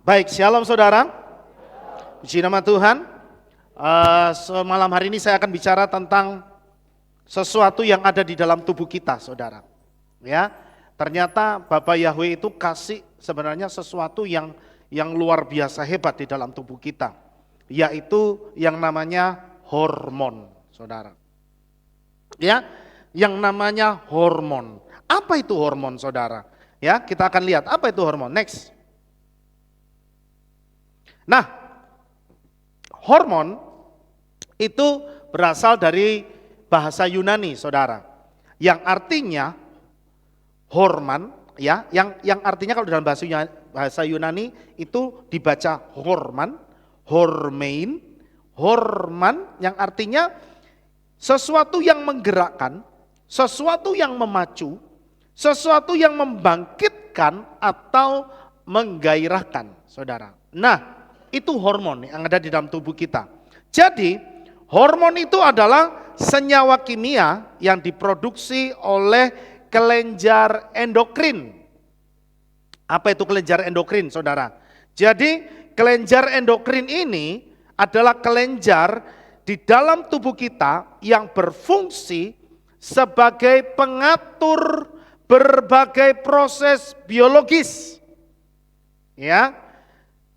Baik, shalom saudara. Puji nama Tuhan. Malam hari ini saya akan bicara tentang sesuatu yang ada di dalam tubuh kita, saudara. Ya, ternyata Bapak Yahweh itu kasih sebenarnya sesuatu yang luar biasa hebat di dalam tubuh kita, yaitu yang namanya hormon, saudara. Ya, yang namanya hormon. Apa itu hormon, saudara? Ya, kita akan lihat apa itu hormon. Next. Nah, hormon itu berasal dari bahasa Yunani, saudara, yang artinya horman, ya, yang artinya kalau dalam bahasa Yunani itu dibaca horman, hormein, horman, yang artinya sesuatu yang menggerakkan, sesuatu yang memacu, sesuatu yang membangkitkan atau menggairahkan, saudara. Nah, itu hormon yang ada di dalam tubuh kita. Jadi hormon itu adalah senyawa kimia yang diproduksi oleh kelenjar endokrin. Apa itu kelenjar endokrin, saudara? Jadi kelenjar endokrin ini adalah kelenjar di dalam tubuh kita yang berfungsi sebagai pengatur berbagai proses biologis. Ya.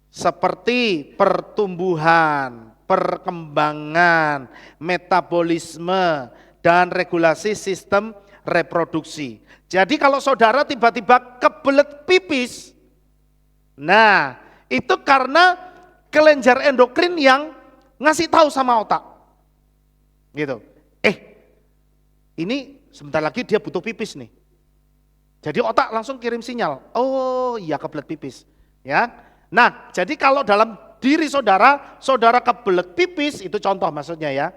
Seperti pertumbuhan, perkembangan, metabolisme, dan regulasi sistem reproduksi. Jadi kalau saudara tiba-tiba kebelet pipis, nah itu karena kelenjar endokrin yang ngasih tahu sama otak. Gitu. Ini sebentar lagi dia butuh pipis nih. Jadi otak langsung kirim sinyal, oh iya kebelet pipis. Ya. Nah, jadi kalau dalam diri saudara kebelet pipis, itu contoh maksudnya ya.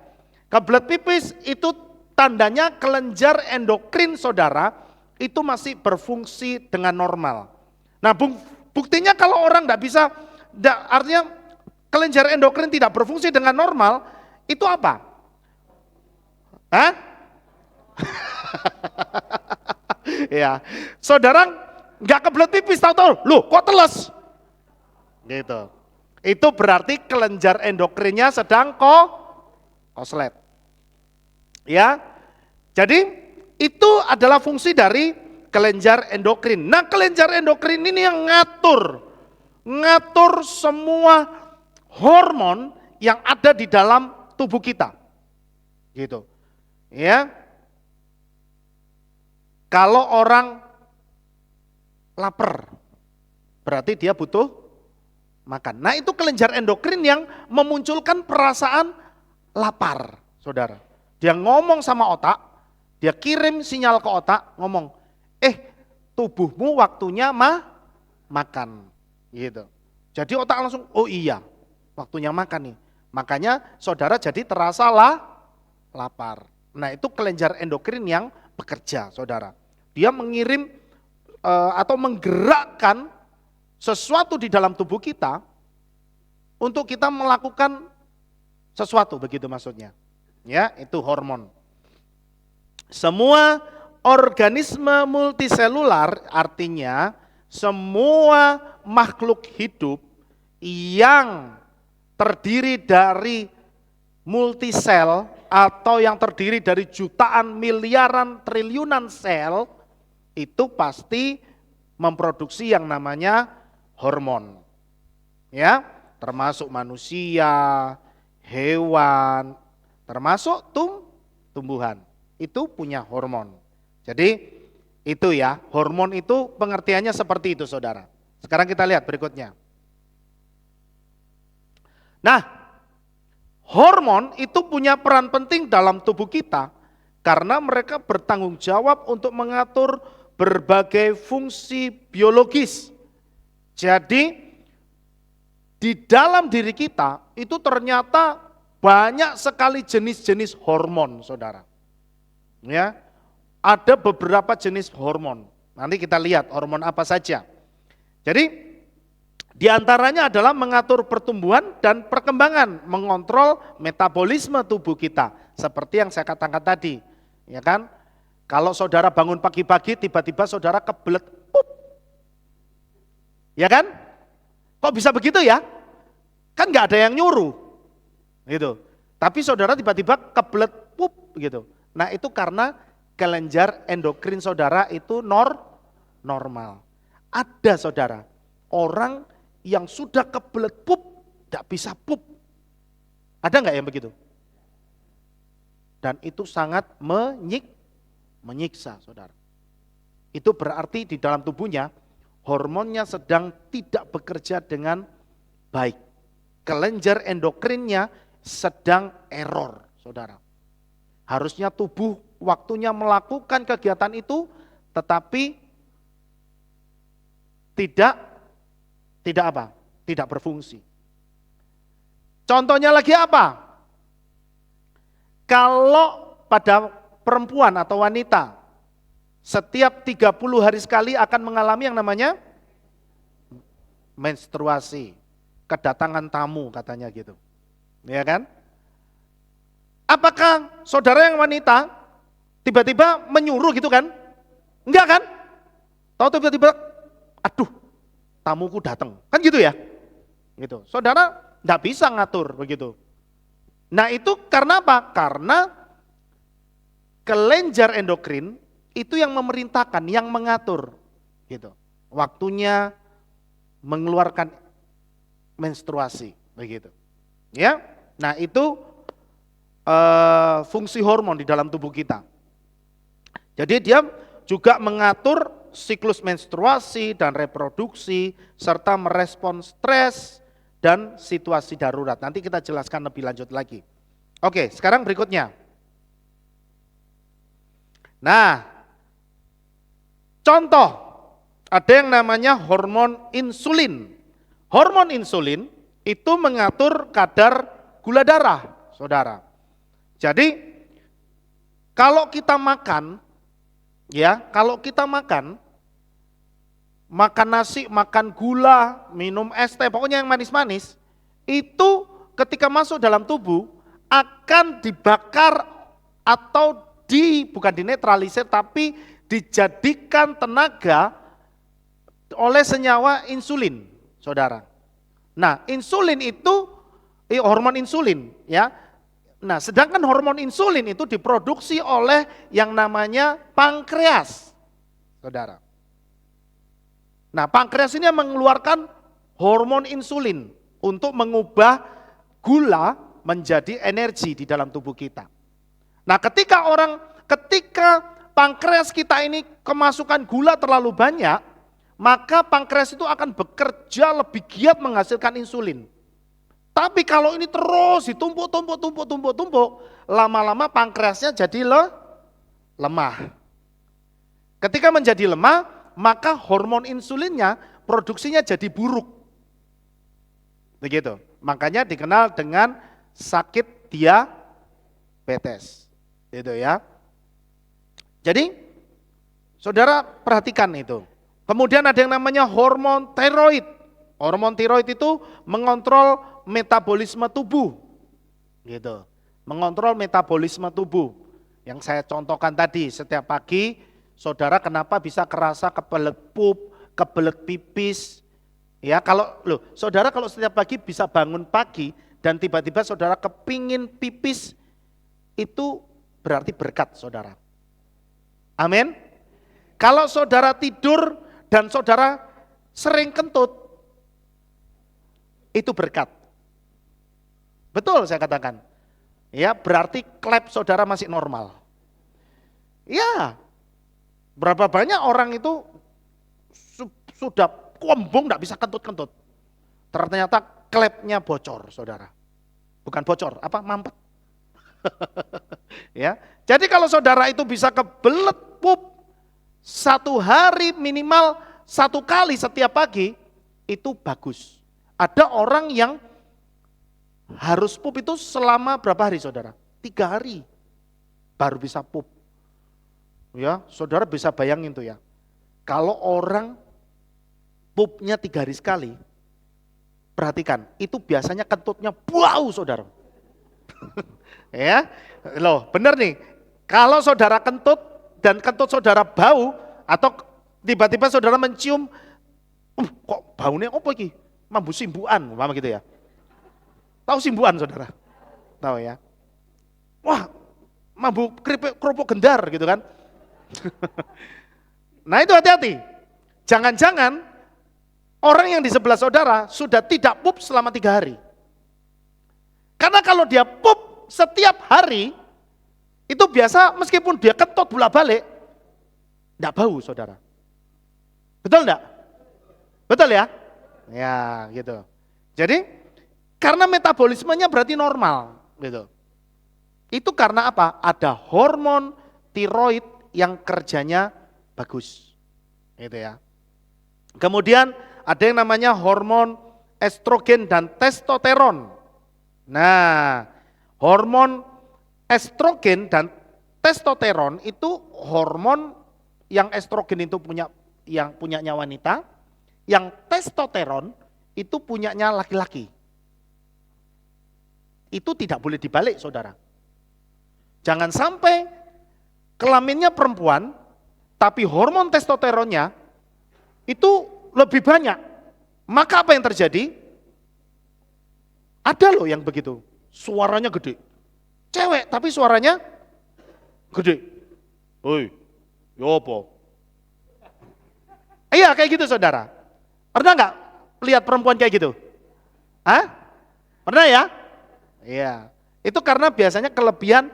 Kebelet pipis itu tandanya kelenjar endokrin saudara itu masih berfungsi dengan normal. Nah, buktinya kalau orang tidak bisa, artinya kelenjar endokrin tidak berfungsi dengan normal, itu apa? Hah? Ya, saudara nggak kebelet pipis, tahu-tahu, loh kok teles? Gitu. Itu berarti kelenjar endokrinnya sedang koslet. Ya. Jadi itu adalah fungsi dari kelenjar endokrin. Nah, kelenjar endokrin ini yang ngatur semua hormon yang ada di dalam tubuh kita. Gitu. Ya. Kalau orang lapar, berarti dia butuh makan. Nah, itu kelenjar endokrin yang memunculkan perasaan lapar, saudara. Dia ngomong sama otak, dia kirim sinyal ke otak, ngomong, tubuhmu waktunya makan, gitu. Jadi otak langsung, oh iya, waktunya makan nih. Makanya saudara jadi terasa lapar. Nah, itu kelenjar endokrin yang bekerja, saudara. Dia mengirim atau menggerakkan sesuatu di dalam tubuh kita untuk kita melakukan sesuatu, begitu maksudnya. Ya, itu hormon. Semua organisme multiselular artinya semua makhluk hidup yang terdiri dari multisel atau yang terdiri dari jutaan, miliaran, triliunan sel itu pasti memproduksi yang namanya hormon, ya, termasuk manusia, hewan, termasuk tumbuhan, itu punya hormon. Jadi itu ya, hormon itu pengertiannya seperti itu, saudara. Sekarang kita lihat berikutnya. Nah, hormon itu punya peran penting dalam tubuh kita karena mereka bertanggung jawab untuk mengatur berbagai fungsi biologis. Jadi di dalam diri kita itu ternyata banyak sekali jenis-jenis hormon, saudara. Ya, ada beberapa jenis hormon. Nanti kita lihat hormon apa saja. Jadi di antaranya adalah mengatur pertumbuhan dan perkembangan, mengontrol metabolisme tubuh kita. Seperti yang saya katakan tadi, ya kan? Kalau saudara bangun pagi-pagi tiba-tiba saudara kebelet, ya kan? Kok bisa begitu ya? Kan nggak ada yang nyuruh. Gitu. Tapi saudara tiba-tiba kebelet pup gitu. Nah itu karena kelenjar endokrin saudara itu normal. Ada saudara, orang yang sudah kebelet pup, tidak bisa pup. Ada nggak yang begitu? Dan itu sangat menyiksa saudara. Itu berarti di dalam tubuhnya, hormonnya sedang tidak bekerja dengan baik. Kelenjar endokrinnya sedang error saudara. Harusnya tubuh waktunya melakukan kegiatan itu, tetapi tidak apa? Tidak berfungsi. Contohnya lagi apa? Kalau pada perempuan atau wanita, setiap 30 hari sekali akan mengalami yang namanya menstruasi, kedatangan tamu katanya gitu. Ya kan? Apakah saudara yang wanita tiba-tiba menyuruh gitu kan? Enggak kan? Tahu tiba-tiba, aduh, tamuku datang. Kan gitu ya? Gitu. Saudara enggak bisa ngatur begitu. Nah itu karena apa? Karena kelenjar endokrin itu yang memerintahkan, yang mengatur gitu. Waktunya mengeluarkan menstruasi begitu. Ya. Nah, itu fungsi hormon di dalam tubuh kita. Jadi dia juga mengatur siklus menstruasi dan reproduksi serta merespon stres dan situasi darurat. Nanti kita jelaskan lebih lanjut lagi. Oke, sekarang berikutnya. Nah, contoh, ada yang namanya hormon insulin. Hormon insulin itu mengatur kadar gula darah, saudara. Jadi, kalau kita makan, makan nasi, makan gula, minum es teh, pokoknya yang manis-manis, itu ketika masuk dalam tubuh akan dibakar atau bukan dinetralisir tapi dijadikan tenaga oleh senyawa insulin, saudara. Nah, insulin itu hormon insulin, ya. Nah, sedangkan hormon insulin itu diproduksi oleh yang namanya pankreas, saudara. Nah, pankreas ini mengeluarkan hormon insulin untuk mengubah gula menjadi energi di dalam tubuh kita. Nah, ketika pankreas kita ini kemasukan gula terlalu banyak, maka pankreas itu akan bekerja lebih giat menghasilkan insulin. Tapi kalau ini terus ditumpuk, lama-lama pankreasnya jadi lemah. Ketika menjadi lemah, maka hormon insulinnya produksinya jadi buruk. Begitu. Makanya dikenal dengan sakit diabetes. Itu ya. Jadi saudara perhatikan itu. Kemudian ada yang namanya hormon tiroid. Hormon tiroid itu mengontrol metabolisme tubuh. Gitu. Mengontrol metabolisme tubuh. Yang saya contohkan tadi, setiap pagi saudara kenapa bisa kerasa kebelet pup, kebelet pipis. Ya, saudara kalau setiap pagi bisa bangun pagi dan tiba-tiba saudara kepingin pipis, itu berarti berkat saudara. Amin. Kalau saudara tidur dan saudara sering kentut, itu berkat. Betul saya katakan. Ya, berarti klep saudara masih normal. Ya, berapa banyak orang itu sudah kombong tidak bisa kentut-kentut. Ternyata klepnya bocor saudara. Bukan bocor, mampet. Ya, jadi kalau saudara itu bisa kebelet pup 1 hari minimal 1 kali setiap pagi, itu bagus. Ada orang yang harus pup itu selama berapa hari saudara? 3 hari baru bisa pup. Ya, saudara bisa bayangin tuh ya. Kalau orang pupnya 3 hari sekali, perhatikan, itu biasanya kentutnya bau saudara. Ya, benar nih. Kalau saudara kentut dan kentut saudara bau atau tiba-tiba saudara mencium, kok baunya apa iki? mambu simbuan, umpama gitu ya. Tahu simbuan saudara? Tahu ya? Wah, mambu kerupuk gendar gitu kan. Nah itu hati-hati. Jangan-jangan orang yang di sebelah saudara sudah tidak pup selama 3 hari. Karena kalau dia pup setiap hari, itu biasa meskipun dia ketot bolak-balik, enggak bau saudara. Betul enggak? Betul ya? Ya gitu. Jadi karena metabolismenya berarti normal gitu. Itu karena apa? Ada hormon tiroid yang kerjanya bagus. Gitu ya. Kemudian ada yang namanya hormon estrogen dan testosteron. Nah, hormon estrogen dan testosteron itu hormon yang estrogen itu punyanya wanita, yang testosteron itu punyanya laki-laki. Itu tidak boleh dibalik, saudara. Jangan sampai kelaminnya perempuan, tapi hormon testosteronnya itu lebih banyak. Maka apa yang terjadi? Ada loh yang begitu, suaranya gede. Cewek tapi suaranya gede. Hoi, yopo. Iya kayak gitu saudara. Pernah nggak lihat perempuan kayak gitu? Hah? Pernah ya? Iya. Itu karena biasanya kelebihan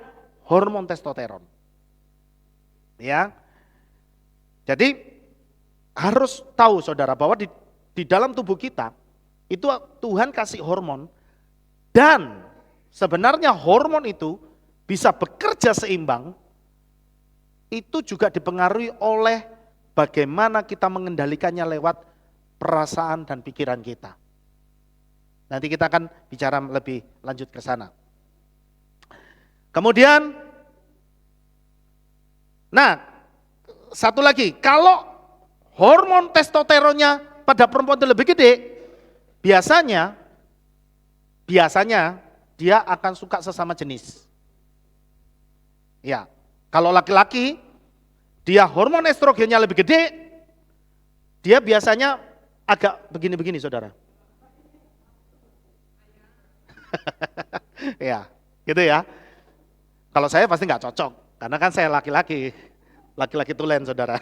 hormon testosteron. Ya. Jadi harus tahu saudara bahwa di dalam tubuh kita itu Tuhan kasih hormon dan sebenarnya hormon itu bisa bekerja seimbang itu juga dipengaruhi oleh bagaimana kita mengendalikannya lewat perasaan dan pikiran kita. Nanti kita akan bicara lebih lanjut ke sana. Kemudian, nah satu lagi, kalau hormon testosteronnya pada perempuan itu lebih gede, biasanya dia akan suka sesama jenis. Ya, kalau laki-laki dia hormon estrogennya lebih gede, dia biasanya agak begini-begini saudara. Ya, gitu ya. Kalau saya pasti nggak cocok, karena kan saya laki-laki tulen saudara.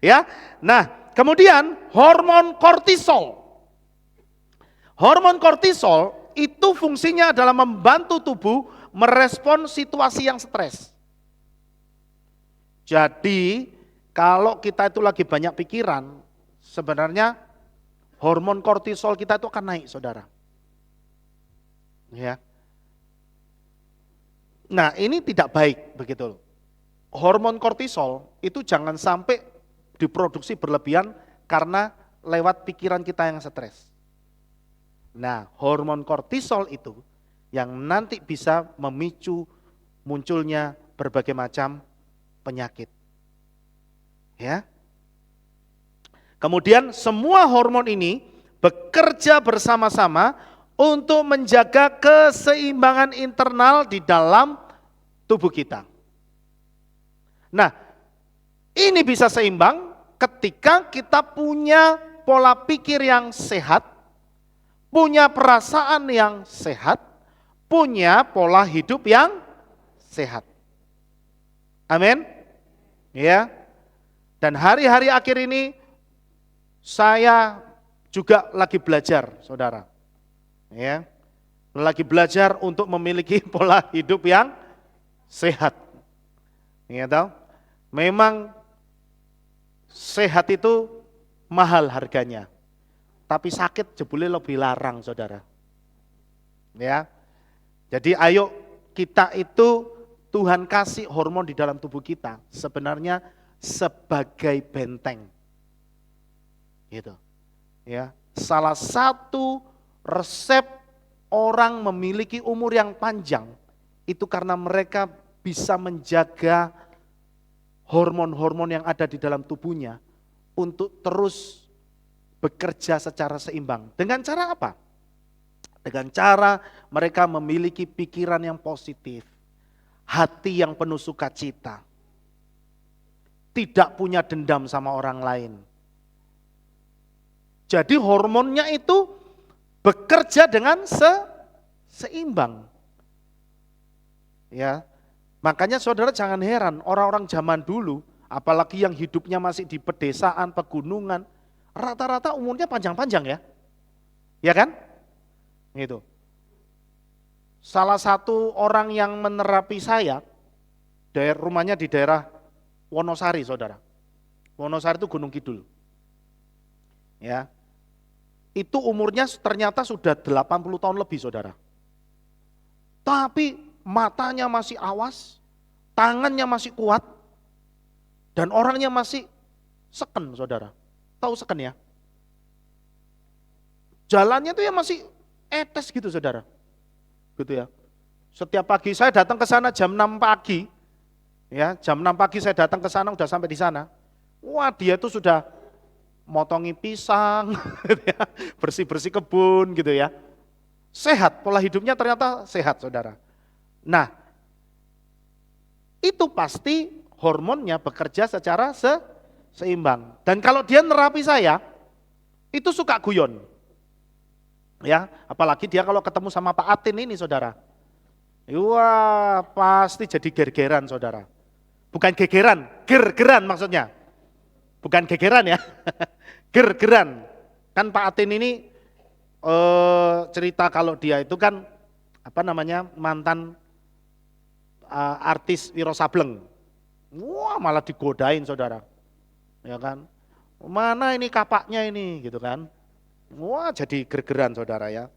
Ya, nah kemudian hormon kortisol. Hormon kortisol itu fungsinya adalah membantu tubuh merespon situasi yang stres. Jadi kalau kita itu lagi banyak pikiran, sebenarnya hormon kortisol kita itu akan naik saudara. Ya. Nah ini tidak baik begitu. Hormon kortisol itu jangan sampai diproduksi berlebihan karena lewat pikiran kita yang stres. Nah hormon kortisol itu yang nanti bisa memicu munculnya berbagai macam penyakit. Ya. Kemudian semua hormon ini bekerja bersama-sama untuk menjaga keseimbangan internal di dalam tubuh kita. Nah, ini bisa seimbang ketika kita punya pola pikir yang sehat, punya perasaan yang sehat, punya pola hidup yang sehat. Amin. Ya. Dan hari-hari akhir ini saya juga lagi belajar, saudara. Ya. Lagi belajar untuk memiliki pola hidup yang sehat. Ya tahu? Memang sehat itu mahal harganya. Tapi sakit jebule lebih larang, saudara. Ya. Jadi ayo kita itu Tuhan kasih hormon di dalam tubuh kita sebenarnya sebagai benteng. Gitu. Ya. Salah satu resep orang memiliki umur yang panjang itu karena mereka bisa menjaga hormon-hormon yang ada di dalam tubuhnya untuk terus bekerja secara seimbang. Dengan cara apa? Dengan cara mereka memiliki pikiran yang positif, hati yang penuh sukacita, tidak punya dendam sama orang lain. Jadi hormonnya itu bekerja dengan seimbang. Ya. Makanya saudara jangan heran orang-orang zaman dulu, apalagi yang hidupnya masih di pedesaan, pegunungan, rata-rata umurnya panjang-panjang ya. Ya kan? Gitu. Salah satu orang yang menerapi saya, rumahnya di daerah Wonosari, saudara. Wonosari itu Gunung Kidul. Ya. Itu umurnya ternyata sudah 80 tahun lebih, saudara. Tapi matanya masih awas, tangannya masih kuat, dan orangnya masih seken, saudara. Tahu seken ya? Jalannya itu ya masih etes gitu, saudara. Gitu ya. Setiap pagi saya datang ke sana jam 6 pagi, ya jam 6 pagi saya datang ke sana, udah sampai di sana. Wah, dia tuh sudah motongi pisang, gitu ya, bersih-bersih kebun gitu ya. Sehat, pola hidupnya ternyata sehat, saudara. Nah, itu pasti hormonnya bekerja secara seimbang. Dan kalau dia nerapi saya, itu suka guyon. Ya, apalagi dia kalau ketemu sama Pak Atin ini, saudara. Wah, pasti jadi gergeran, saudara. Bukan gegeran, gergeran maksudnya. Bukan gegeran ya, gergeran. Kan Pak Atin ini cerita kalau dia itu kan mantan artis Wiro Sableng. Wah, malah digodain, saudara. Ya kan? Mana ini kapaknya ini, gitu kan? Wah, jadi gergeran, saudara ya.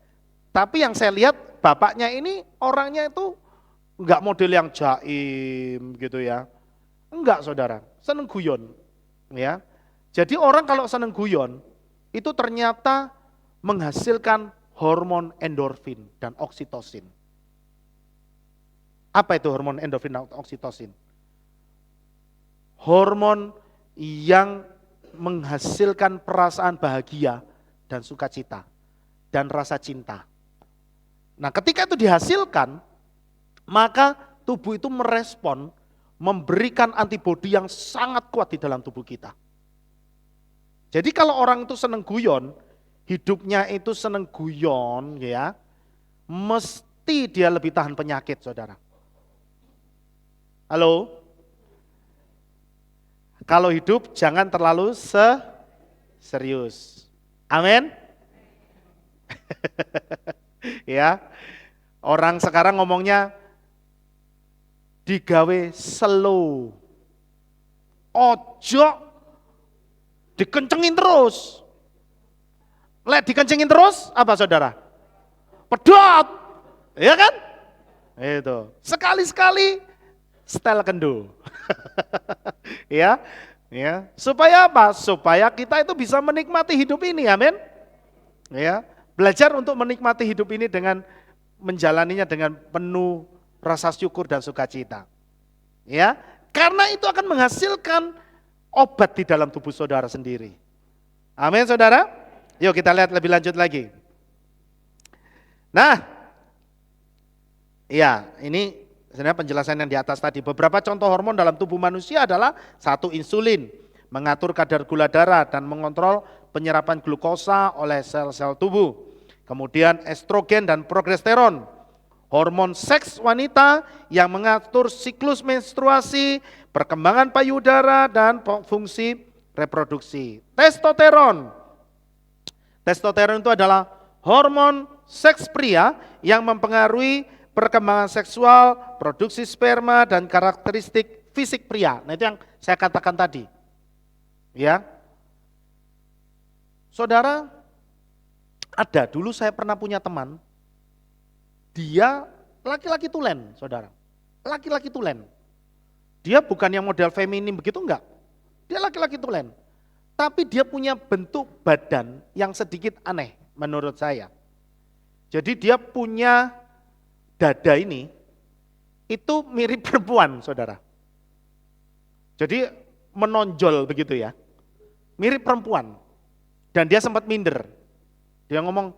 Tapi yang saya lihat bapaknya ini orangnya itu enggak model yang jaim gitu ya. Enggak, saudara, seneng guyon. Ya. Jadi orang kalau seneng guyon itu ternyata menghasilkan hormon endorfin dan oksitosin. Apa itu hormon endorfin dan oksitosin? Hormon yang menghasilkan perasaan bahagia dan sukacita dan rasa cinta. Nah, ketika itu dihasilkan, maka tubuh itu merespon, memberikan antibodi yang sangat kuat di dalam tubuh kita. Jadi kalau orang itu seneng guyon, hidupnya itu seneng guyon ya, mesti dia lebih tahan penyakit, saudara. Halo? Kalau hidup jangan terlalu serius. Amin. Ya. Orang sekarang ngomongnya digawe slow. Ojo dikencengin terus. Lek dikencengin terus apa, saudara? Pedot. Ya kan? Itu. Sekali-sekali setel kendo. Ya. Ya, supaya apa? Supaya kita itu bisa menikmati hidup ini, amin. Ya, belajar untuk menikmati hidup ini dengan menjalaninya dengan penuh rasa syukur dan sukacita. Ya, karena itu akan menghasilkan obat di dalam tubuh saudara sendiri. Amin, saudara. Yuk kita lihat lebih lanjut lagi. Nah, ya ini sebenarnya penjelasan yang di atas tadi. Beberapa contoh hormon dalam tubuh manusia adalah 1. Insulin, mengatur kadar gula darah dan mengontrol penyerapan glukosa oleh sel-sel tubuh. Kemudian estrogen dan progesteron, hormon seks wanita yang mengatur siklus menstruasi, perkembangan payudara dan fungsi reproduksi. Testosteron. Testosteron itu adalah hormon seks pria yang mempengaruhi perkembangan seksual, produksi sperma, dan karakteristik fisik pria. Nah itu yang saya katakan tadi. Ya, saudara, dulu saya pernah punya teman, dia laki-laki tulen, saudara. Laki-laki tulen. Dia bukan yang model feminim begitu, enggak. Dia laki-laki tulen. Tapi dia punya bentuk badan yang sedikit aneh menurut saya. Jadi dia punya dada ini itu mirip perempuan, saudara. Jadi menonjol begitu ya, mirip perempuan. Dan dia sempat minder. Dia ngomong,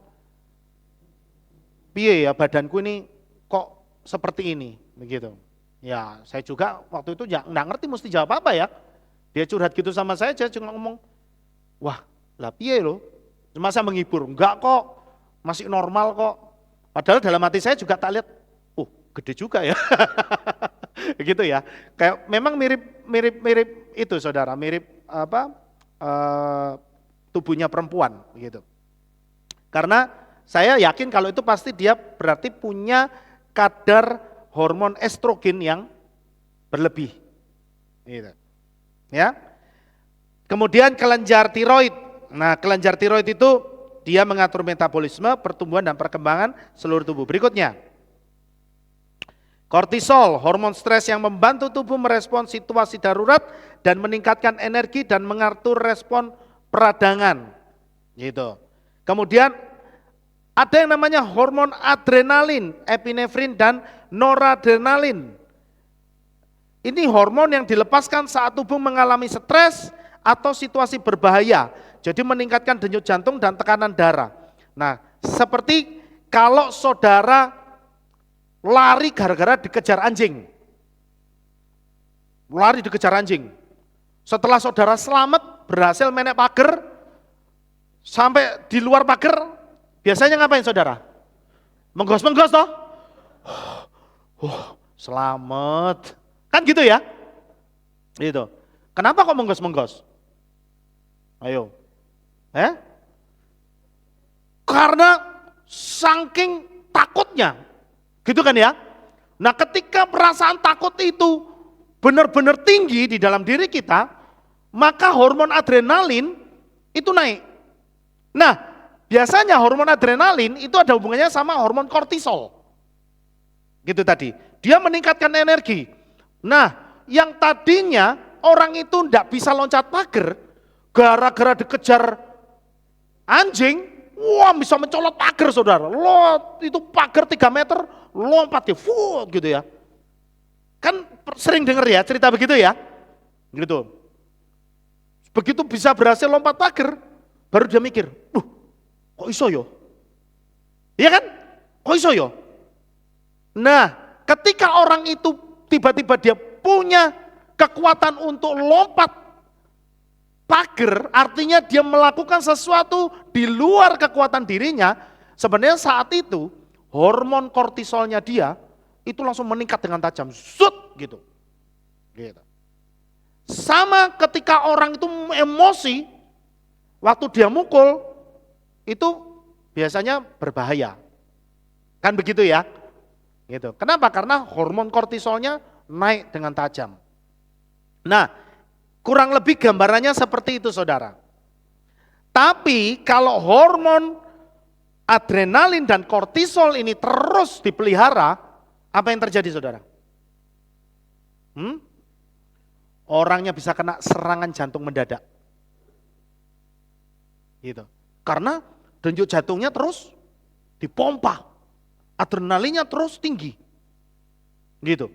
piye ya badanku ini kok seperti ini, begitu. Ya saya juga waktu itu nggak ngerti mesti jawab apa ya. Dia curhat gitu sama saya cuma ngomong, wah lah piye loh, Masa menghibur? Enggak kok, masih normal kok. Padahal dalam hati saya juga tak lihat, gede juga ya. Gitu ya. Kayak memang mirip itu saudara, mirip tubuhnya perempuan gitu. Karena saya yakin kalau itu pasti dia berarti punya kadar hormon estrogen yang berlebih. Gitu. Ya. Kemudian kelenjar tiroid. Nah, kelenjar tiroid itu dia mengatur metabolisme, pertumbuhan dan perkembangan seluruh tubuh. Berikutnya, kortisol, hormon stres yang membantu tubuh merespons situasi darurat dan meningkatkan energi dan mengatur respon peradangan. Gitu. Kemudian ada yang namanya hormon adrenalin, epinefrin dan noradrenalin. Ini hormon yang dilepaskan saat tubuh mengalami stres atau situasi berbahaya. Jadi meningkatkan denyut jantung dan tekanan darah. Nah, seperti kalau saudara lari gara-gara dikejar anjing. Lari dikejar anjing. Setelah saudara selamat, berhasil menek pagar, sampai di luar pagar, biasanya ngapain saudara? Menggos-menggos toh? Selamat. Kan gitu ya? Gitu. Kenapa kok menggos-menggos? Ayo. Karena saking takutnya. Gitu kan ya? Nah, ketika perasaan takut itu benar-benar tinggi di dalam diri kita, maka hormon adrenalin itu naik. Nah, biasanya hormon adrenalin itu ada hubungannya sama hormon kortisol. Gitu tadi. Dia meningkatkan energi. Nah, yang tadinya orang itu tidak bisa loncat pagar, gara-gara dikejar anjing, bisa mencolot pagar saudara. Itu pagar 3 meter, lompat ya, gitu ya. Kan sering dengar ya cerita begitu ya. Gitu. Begitu bisa berhasil lompat pagar, baru dia mikir, kok iso yo? Iya kan? Kok iso yo? Nah, ketika orang itu tiba-tiba dia punya kekuatan untuk lompat pagar, artinya dia melakukan sesuatu di luar kekuatan dirinya, sebenarnya saat itu hormon kortisolnya dia itu langsung meningkat dengan tajam, gitu. Sama ketika orang itu emosi, waktu dia mukul, itu biasanya berbahaya. Kan begitu ya? Gitu. Kenapa? Karena hormon kortisolnya naik dengan tajam. Nah, kurang lebih gambarannya seperti itu saudara. Tapi kalau hormon adrenalin dan kortisol ini terus dipelihara, apa yang terjadi saudara? Orangnya bisa kena serangan jantung mendadak. Gitu. Karena denyut jantungnya terus dipompa, adrenalinnya terus tinggi. Gitu.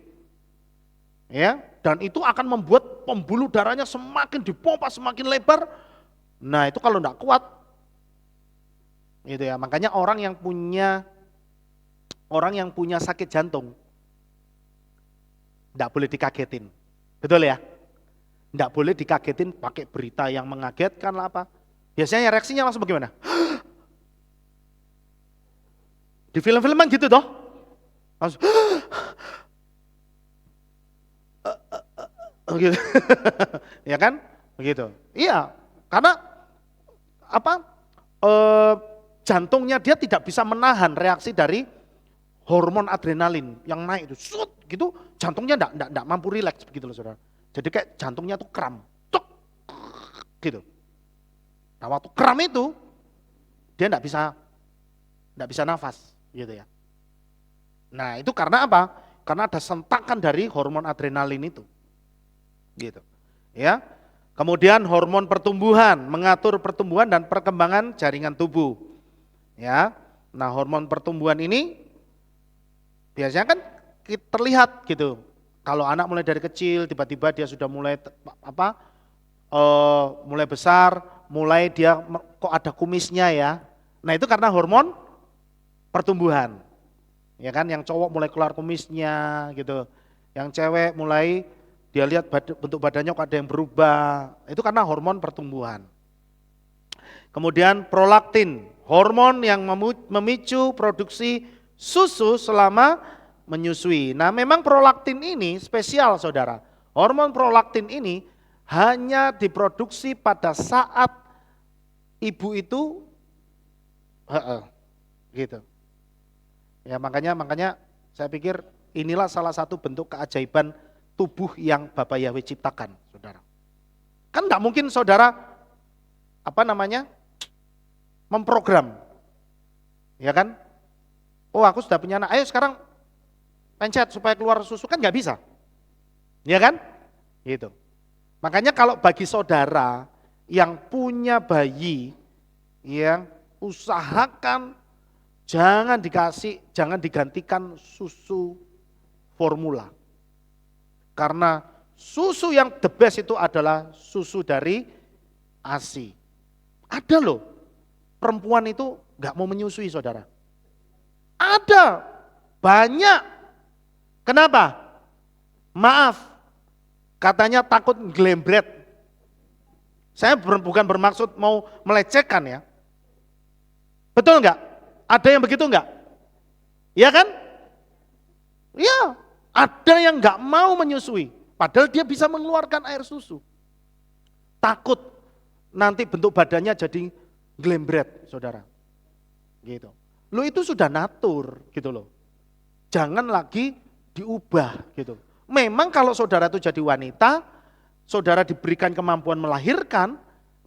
Ya, dan itu akan membuat pembuluh darahnya semakin dipompa, semakin lebar. Nah, itu kalau enggak kuat, gitu ya. Makanya orang yang punya sakit jantung enggak boleh dikagetin. Betul ya? Enggak boleh dikagetin pakai berita yang mengagetkan lah apa. Biasanya reaksinya langsung bagaimana? Di film-filman gitu toh. Langsung gitu. Ya kan? Begitu. Iya, karena jantungnya dia tidak bisa menahan reaksi dari hormon adrenalin yang naik itu. Gitu, jantungnya enggak mampu rileks begitu loh saudara. Jadi kayak jantungnya tuh kram. Gitu. Nah, waktu kram itu dia enggak bisa nafas gitu ya. Nah, itu karena apa? Karena ada sentakan dari hormon adrenalin itu. Gitu. Ya. Kemudian hormon pertumbuhan, mengatur pertumbuhan dan perkembangan jaringan tubuh. Ya. Nah, hormon pertumbuhan ini biasanya kan terlihat gitu. Kalau anak mulai dari kecil tiba-tiba dia sudah mulai mulai besar, mulai dia kok ada kumisnya ya. Nah, itu karena hormon pertumbuhan. Ya kan, yang cowok mulai keluar kumisnya gitu. Yang cewek mulai dia lihat bentuk badannya kok ada yang berubah. Itu karena hormon pertumbuhan. Kemudian prolaktin, hormon yang memicu produksi susu selama menyusui. Nah, memang prolaktin ini spesial, saudara. Hormon prolaktin ini hanya diproduksi pada saat ibu itu gitu. Ya, makanya saya pikir inilah salah satu bentuk keajaiban tubuh yang Bapak Yahweh ciptakan, saudara. Kan enggak mungkin saudara memprogram, ya kan? Oh, aku sudah punya anak, ayo sekarang pencet supaya keluar susu, kan nggak bisa, ya kan? Gitu. Makanya kalau bagi saudara yang punya bayi, yang usahakan jangan digantikan susu formula, karena susu yang the best itu adalah susu dari ASI. Ada loh, perempuan itu nggak mau menyusui, saudara. Ada, banyak. Kenapa? Maaf, katanya takut glembret. Saya bukan bermaksud mau melecehkan ya. Betul nggak? Ada yang begitu nggak? Iya kan? Iya, ada yang nggak mau menyusui, padahal dia bisa mengeluarkan air susu. Takut nanti bentuk badannya jadi glembret, saudara. Gitu. Lo itu sudah natur, gitu loh. Jangan lagi diubah, gitu. Memang kalau saudara itu jadi wanita, saudara diberikan kemampuan melahirkan,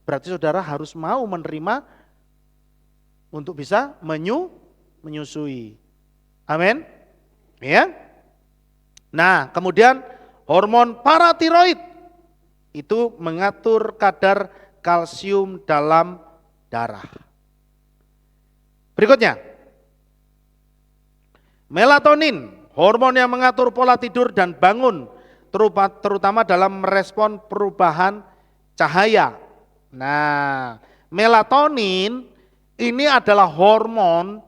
berarti saudara harus mau menerima untuk bisa menyusui. Amin. Ya. Nah, kemudian hormon paratiroid itu mengatur kadar kalsium dalam darah. Berikutnya, melatonin, hormon yang mengatur pola tidur dan bangun, terutama dalam merespon perubahan cahaya. Nah, melatonin ini adalah hormon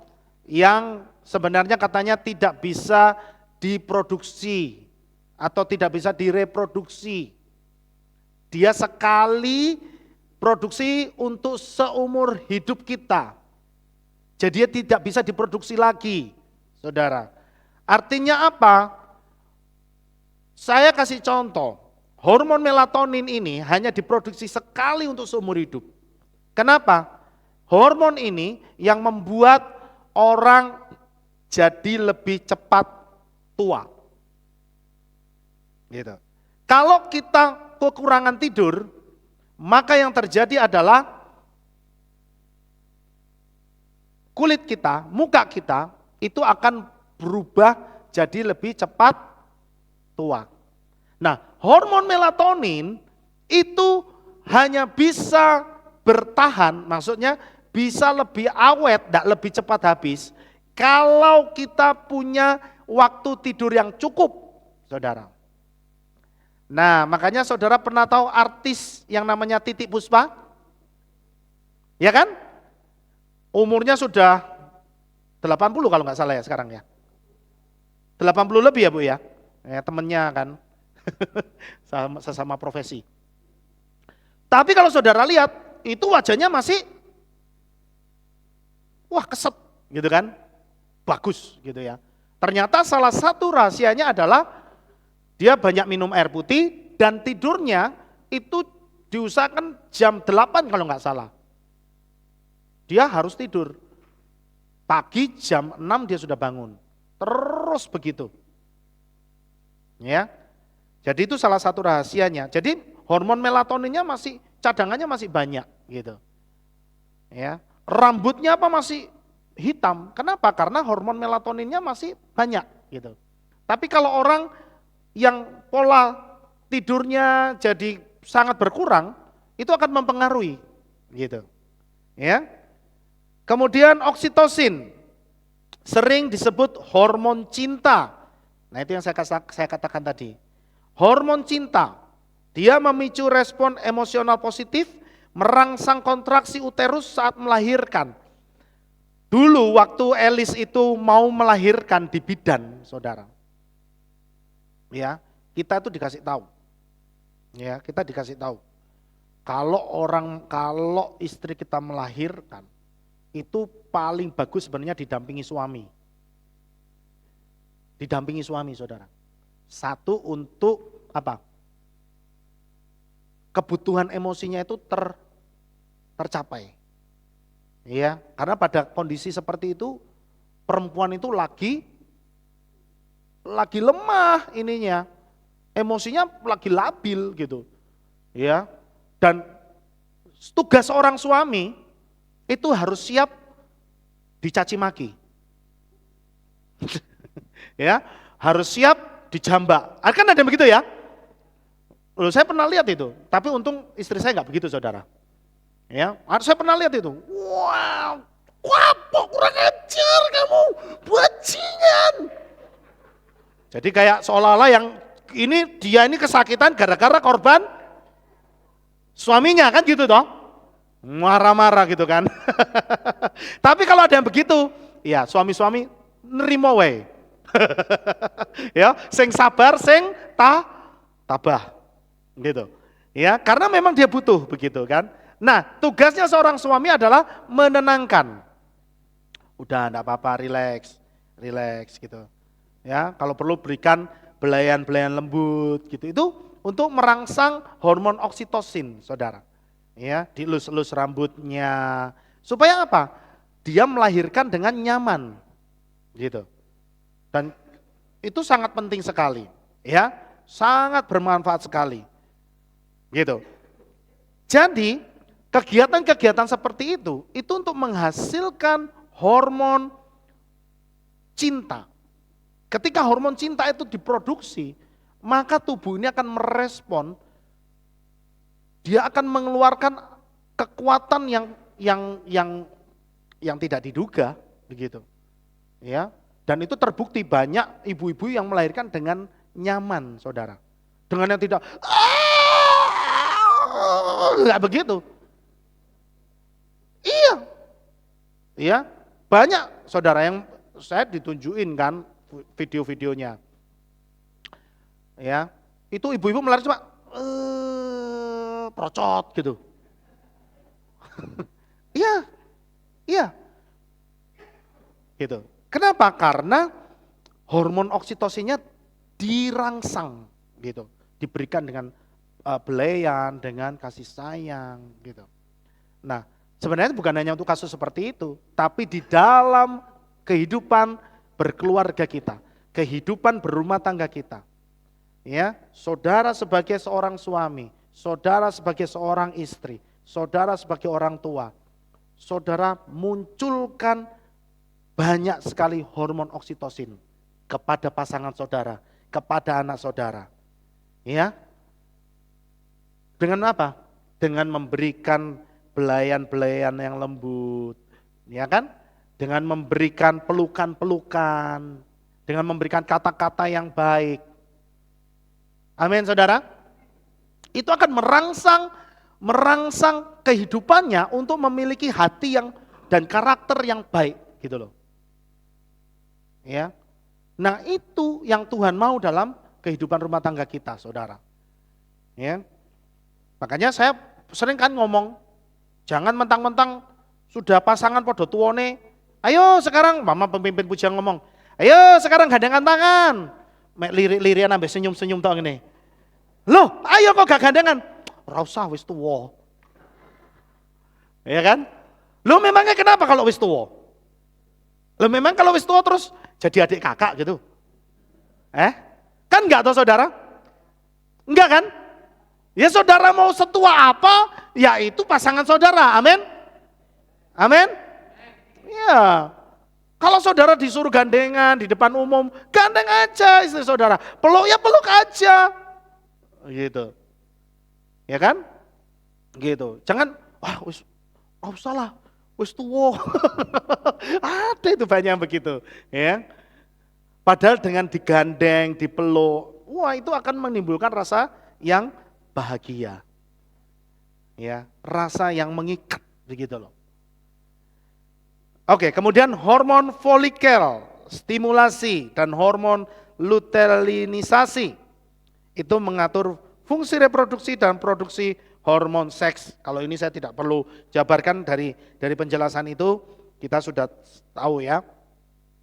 yang sebenarnya katanya tidak bisa diproduksi atau tidak bisa direproduksi. Dia sekali produksi untuk seumur hidup kita. Jadi dia tidak bisa diproduksi lagi, saudara. Artinya apa? Saya kasih contoh, hormon melatonin ini hanya diproduksi sekali untuk seumur hidup. Kenapa? Hormon ini yang membuat orang jadi lebih cepat tua. Gitu. Kalau kita kekurangan tidur, maka yang terjadi adalah kulit kita, muka kita itu akan berubah jadi lebih cepat tua. Nah, hormon melatonin itu hanya bisa bertahan, maksudnya bisa lebih awet, tidak lebih cepat habis, kalau kita punya waktu tidur yang cukup, saudara. Nah, makanya saudara pernah tahu artis yang namanya Titiek Puspa? Ya kan? Umurnya sudah 80 kalau nggak salah ya sekarang ya. 80 lebih ya Bu ya? Ya temennya kan, sesama profesi. Tapi kalau saudara lihat, itu wajahnya masih, wah keset gitu kan, bagus gitu ya. Ternyata salah satu rahasianya adalah dia banyak minum air putih dan tidurnya itu diusahakan jam 8 kalau nggak salah. Dia harus tidur. Pagi jam 6 dia sudah bangun. Terus begitu. Ya. Jadi itu salah satu rahasianya. Jadi hormon melatoninnya masih, cadangannya masih banyak gitu. Ya. Rambutnya apa masih hitam. Kenapa? Karena hormon melatoninnya masih banyak gitu. Tapi kalau orang yang pola tidurnya jadi sangat berkurang, itu akan mempengaruhi gitu. Ya. Kemudian oksitosin sering disebut hormon cinta. Nah, itu yang saya katakan tadi. Hormon cinta, dia memicu respon emosional positif, merangsang kontraksi uterus saat melahirkan. Dulu waktu Elis itu mau melahirkan di bidan, saudara. Ya, kita itu dikasih tahu. Ya, kita dikasih tahu. Kalau istri kita melahirkan, itu paling bagus sebenarnya didampingi suami. Didampingi suami, saudara. Satu, untuk apa? Kebutuhan emosinya itu tercapai. Ya, karena pada kondisi seperti itu perempuan itu lagi lemah ininya. Emosinya lagi labil gitu. Ya. Dan tugas seorang suami itu harus siap dicaci maki. Ya, harus siap dijambak. Kan ada begitu ya? Loh, saya pernah lihat itu, tapi untung istri saya nggak begitu, saudara. Ya, saya pernah lihat itu. Wow, kapok, kurang ajar kamu, bajingan. Jadi kayak seolah-olah yang dia ini kesakitan gara-gara korban suaminya, kan gitu toh. Marah-marah gitu kan. Tapi kalau ada yang begitu, ya suami-suami nerimo wae. Ya, sing sabar, sing tabah. Gitu. Ya, karena memang dia butuh begitu kan. Nah, tugasnya seorang suami adalah menenangkan. Udah enggak apa-apa, relax gitu. Ya, kalau perlu berikan belayan-belayan lembut gitu. Itu untuk merangsang hormon oksitosin, saudara. Ya, dilus-lus rambutnya. Supaya apa? Dia melahirkan dengan nyaman. Gitu. Dan itu sangat penting sekali, ya. Sangat bermanfaat sekali. Gitu. Jadi, kegiatan-kegiatan seperti itu untuk menghasilkan hormon cinta. Ketika hormon cinta itu diproduksi, maka tubuh ini akan merespon, dia akan mengeluarkan kekuatan yang tidak diduga, begitu. Ya, dan itu terbukti banyak ibu-ibu yang melahirkan dengan nyaman, saudara. Dengan yang tidak, enggak begitu. Iya, iya, banyak saudara yang saya ditunjukin kan video-videonya. Ya, itu ibu-ibu melahirkan cuma procot gitu. Iya, iya, gitu. Kenapa? Karena hormon oksitosinnya dirangsang, gitu, diberikan dengan belayan, dengan kasih sayang, gitu. Nah, sebenarnya bukan hanya untuk kasus seperti itu, tapi di dalam kehidupan berkeluarga kita, kehidupan berumah tangga kita. Ya, saudara sebagai seorang suami, saudara sebagai seorang istri, saudara sebagai orang tua, saudara munculkan banyak sekali hormon oksitosin kepada pasangan saudara, kepada anak saudara. Ya. Dengan apa? Dengan memberikan belayan-belayan yang lembut, ya kan? Dengan memberikan pelukan-pelukan, dengan memberikan kata-kata yang baik. Amin, saudara. Itu akan merangsang kehidupannya untuk memiliki hati dan karakter yang baik, gitu loh. Ya. Nah, itu yang Tuhan mau dalam kehidupan rumah tangga kita, saudara. Ya. Makanya saya sering kan ngomong, jangan mentang-mentang sudah pasangan podo tuone, ayo sekarang, mama pemimpin pujian ngomong, ayo sekarang gandengan tangan. Mek lirik-lirian sampai senyum-senyum tau ngene. Loh, ayo kok gak gandengan? Ora usah wis tuwa. Ya kan? Loh memangnya kenapa kalau wis tuwa? Loh memang kalau wis tuwa terus jadi adik kakak gitu? Kan enggak toh saudara? Enggak kan? Ya saudara mau setua apa, ya itu pasangan saudara, amin? Amin? Ya, kalau saudara disuruh gandengan di depan umum, gandeng aja istri saudara, peluk ya peluk aja, gitu, ya kan? Gitu, jangan, wis, salah, wis tuwo, ada itu banyak yang begitu, ya. Padahal dengan digandeng, dipeluk, wah itu akan menimbulkan rasa yang bahagia, ya, rasa yang mengikat begitu loh. Oke, kemudian hormon folikel stimulasi dan hormon luteolinisasi itu mengatur fungsi reproduksi dan produksi hormon seks. Kalau ini saya tidak perlu jabarkan dari penjelasan itu, kita sudah tahu ya.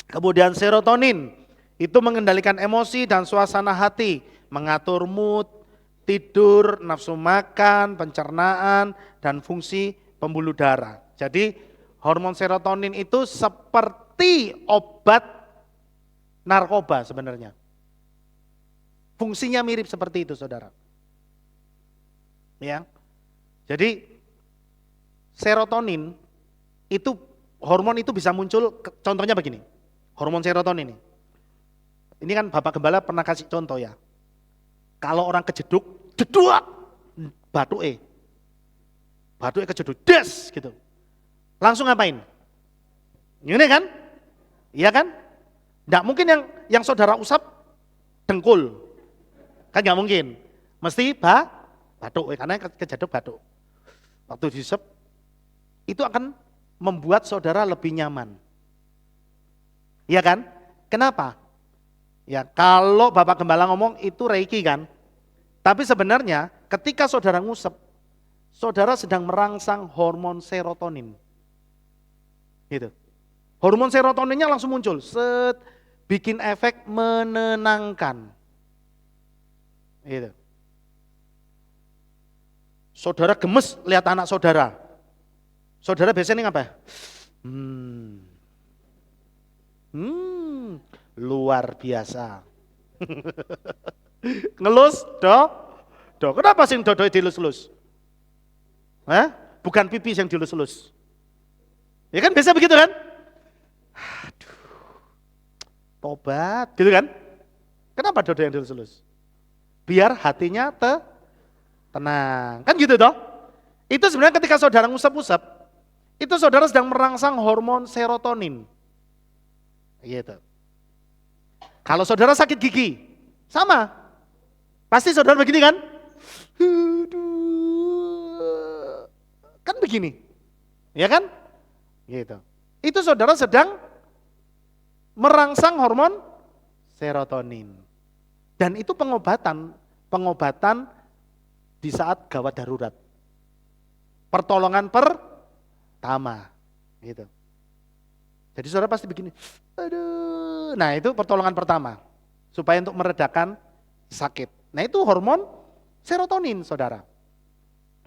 Kemudian serotonin, itu mengendalikan emosi dan suasana hati, mengatur mood, tidur, nafsu makan, pencernaan, dan fungsi pembuluh darah. Jadi hormon serotonin itu seperti obat narkoba sebenarnya. Fungsinya mirip seperti itu, saudara. Ya. Jadi serotonin itu, hormon itu bisa muncul, contohnya begini. Hormon serotonin ini. Ini kan Bapak Gembala pernah kasih contoh ya. Kalau orang kejeduk, jeduk, batuke kejeduk, des gitu. Langsung ngapain? Ini kan? Iya kan? Nggak mungkin yang saudara usap dengkul. Kan nggak mungkin. Mesti batuk, karena kejeduk batuk. Waktu diusap, itu akan membuat saudara lebih nyaman. Iya kan? Kenapa? Ya kalau Bapak Gembala ngomong itu reiki kan. Tapi sebenarnya ketika saudara ngusap, saudara sedang merangsang hormon serotonin. Gitu. Hormon serotoninnya langsung muncul, bikin efek menenangkan. Gitu. Saudara gemes lihat anak saudara. Saudara biasanya ngapa? Luar biasa. Ngelus, do. Kenapa sih dodo dilus-lus? Bukan pipi yang dilus-lus. Ya kan biasa begitu kan? Aduh, tobat, gitu kan? Kenapa dodo yang dilus-lus? Biar hatinya tenang, kan gitu toh? Itu sebenarnya ketika saudara ngusap-usap, itu saudara sedang merangsang hormon serotonin. Gitu. Kalau saudara sakit gigi, sama. Pasti saudara begini kan? Kan begini. Ya kan? Gitu. Itu saudara sedang merangsang hormon serotonin. Dan itu pengobatan di saat gawat darurat. Pertolongan pertama. Gitu. Jadi saudara pasti begini, aduh. Nah itu pertolongan pertama, supaya untuk meredakan sakit. Nah itu hormon serotonin saudara.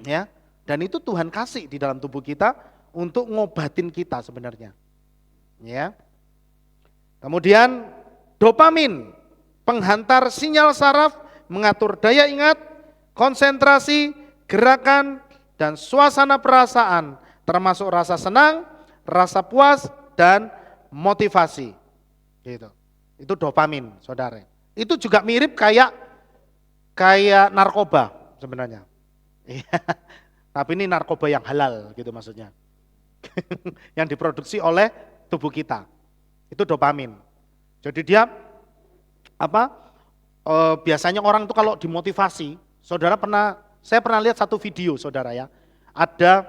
Ya, dan itu Tuhan kasih di dalam tubuh kita untuk ngobatin kita sebenarnya. Ya. Kemudian dopamin, penghantar sinyal saraf, mengatur daya ingat, konsentrasi, gerakan, dan suasana perasaan, termasuk rasa senang, rasa puas, dan motivasi. Gitu. Itu dopamin, saudara. Itu juga mirip kayak narkoba sebenarnya. Tapi ini narkoba yang halal gitu maksudnya. Yang diproduksi oleh tubuh kita. Itu dopamin. Jadi dia biasanya orang tuh kalau dimotivasi, saya pernah lihat satu video saudara ya. Ada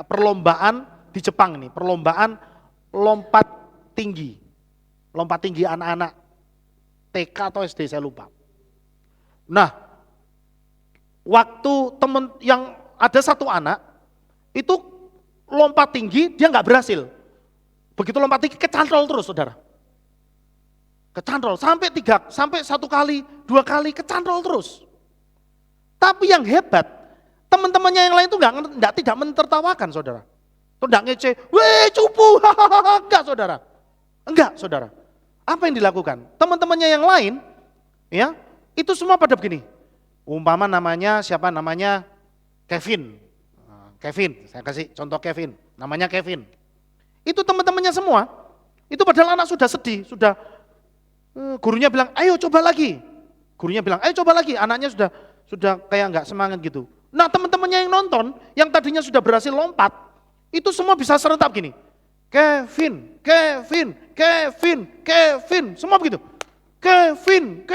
perlombaan di Jepang nih, perlombaan lompat tinggi anak-anak TK atau SD saya lupa. Nah, waktu ada satu anak itu lompat tinggi dia nggak berhasil. Begitu lompat tinggi kecantol terus saudara. Kecantol sampai 1 kali, 2 kali kecantol terus. Tapi yang hebat, teman-temannya yang lain itu tidak mentertawakan saudara. Tidak ngece, weh cupu, enggak saudara. Enggak saudara. Apa yang dilakukan? Teman-temannya yang lain, ya itu semua pada begini. Umpama namanya Kevin. Kevin, saya kasih contoh Kevin. Namanya Kevin. Itu teman-temannya semua. Itu padahal anak sudah sedih, gurunya bilang, ayo coba lagi. Gurunya bilang, ayo coba lagi. Anaknya sudah kayak enggak semangat gitu. Nah teman-temannya yang nonton, yang tadinya sudah berhasil lompat, itu semua bisa serentak gini. Kevin, semua begitu. Kevin.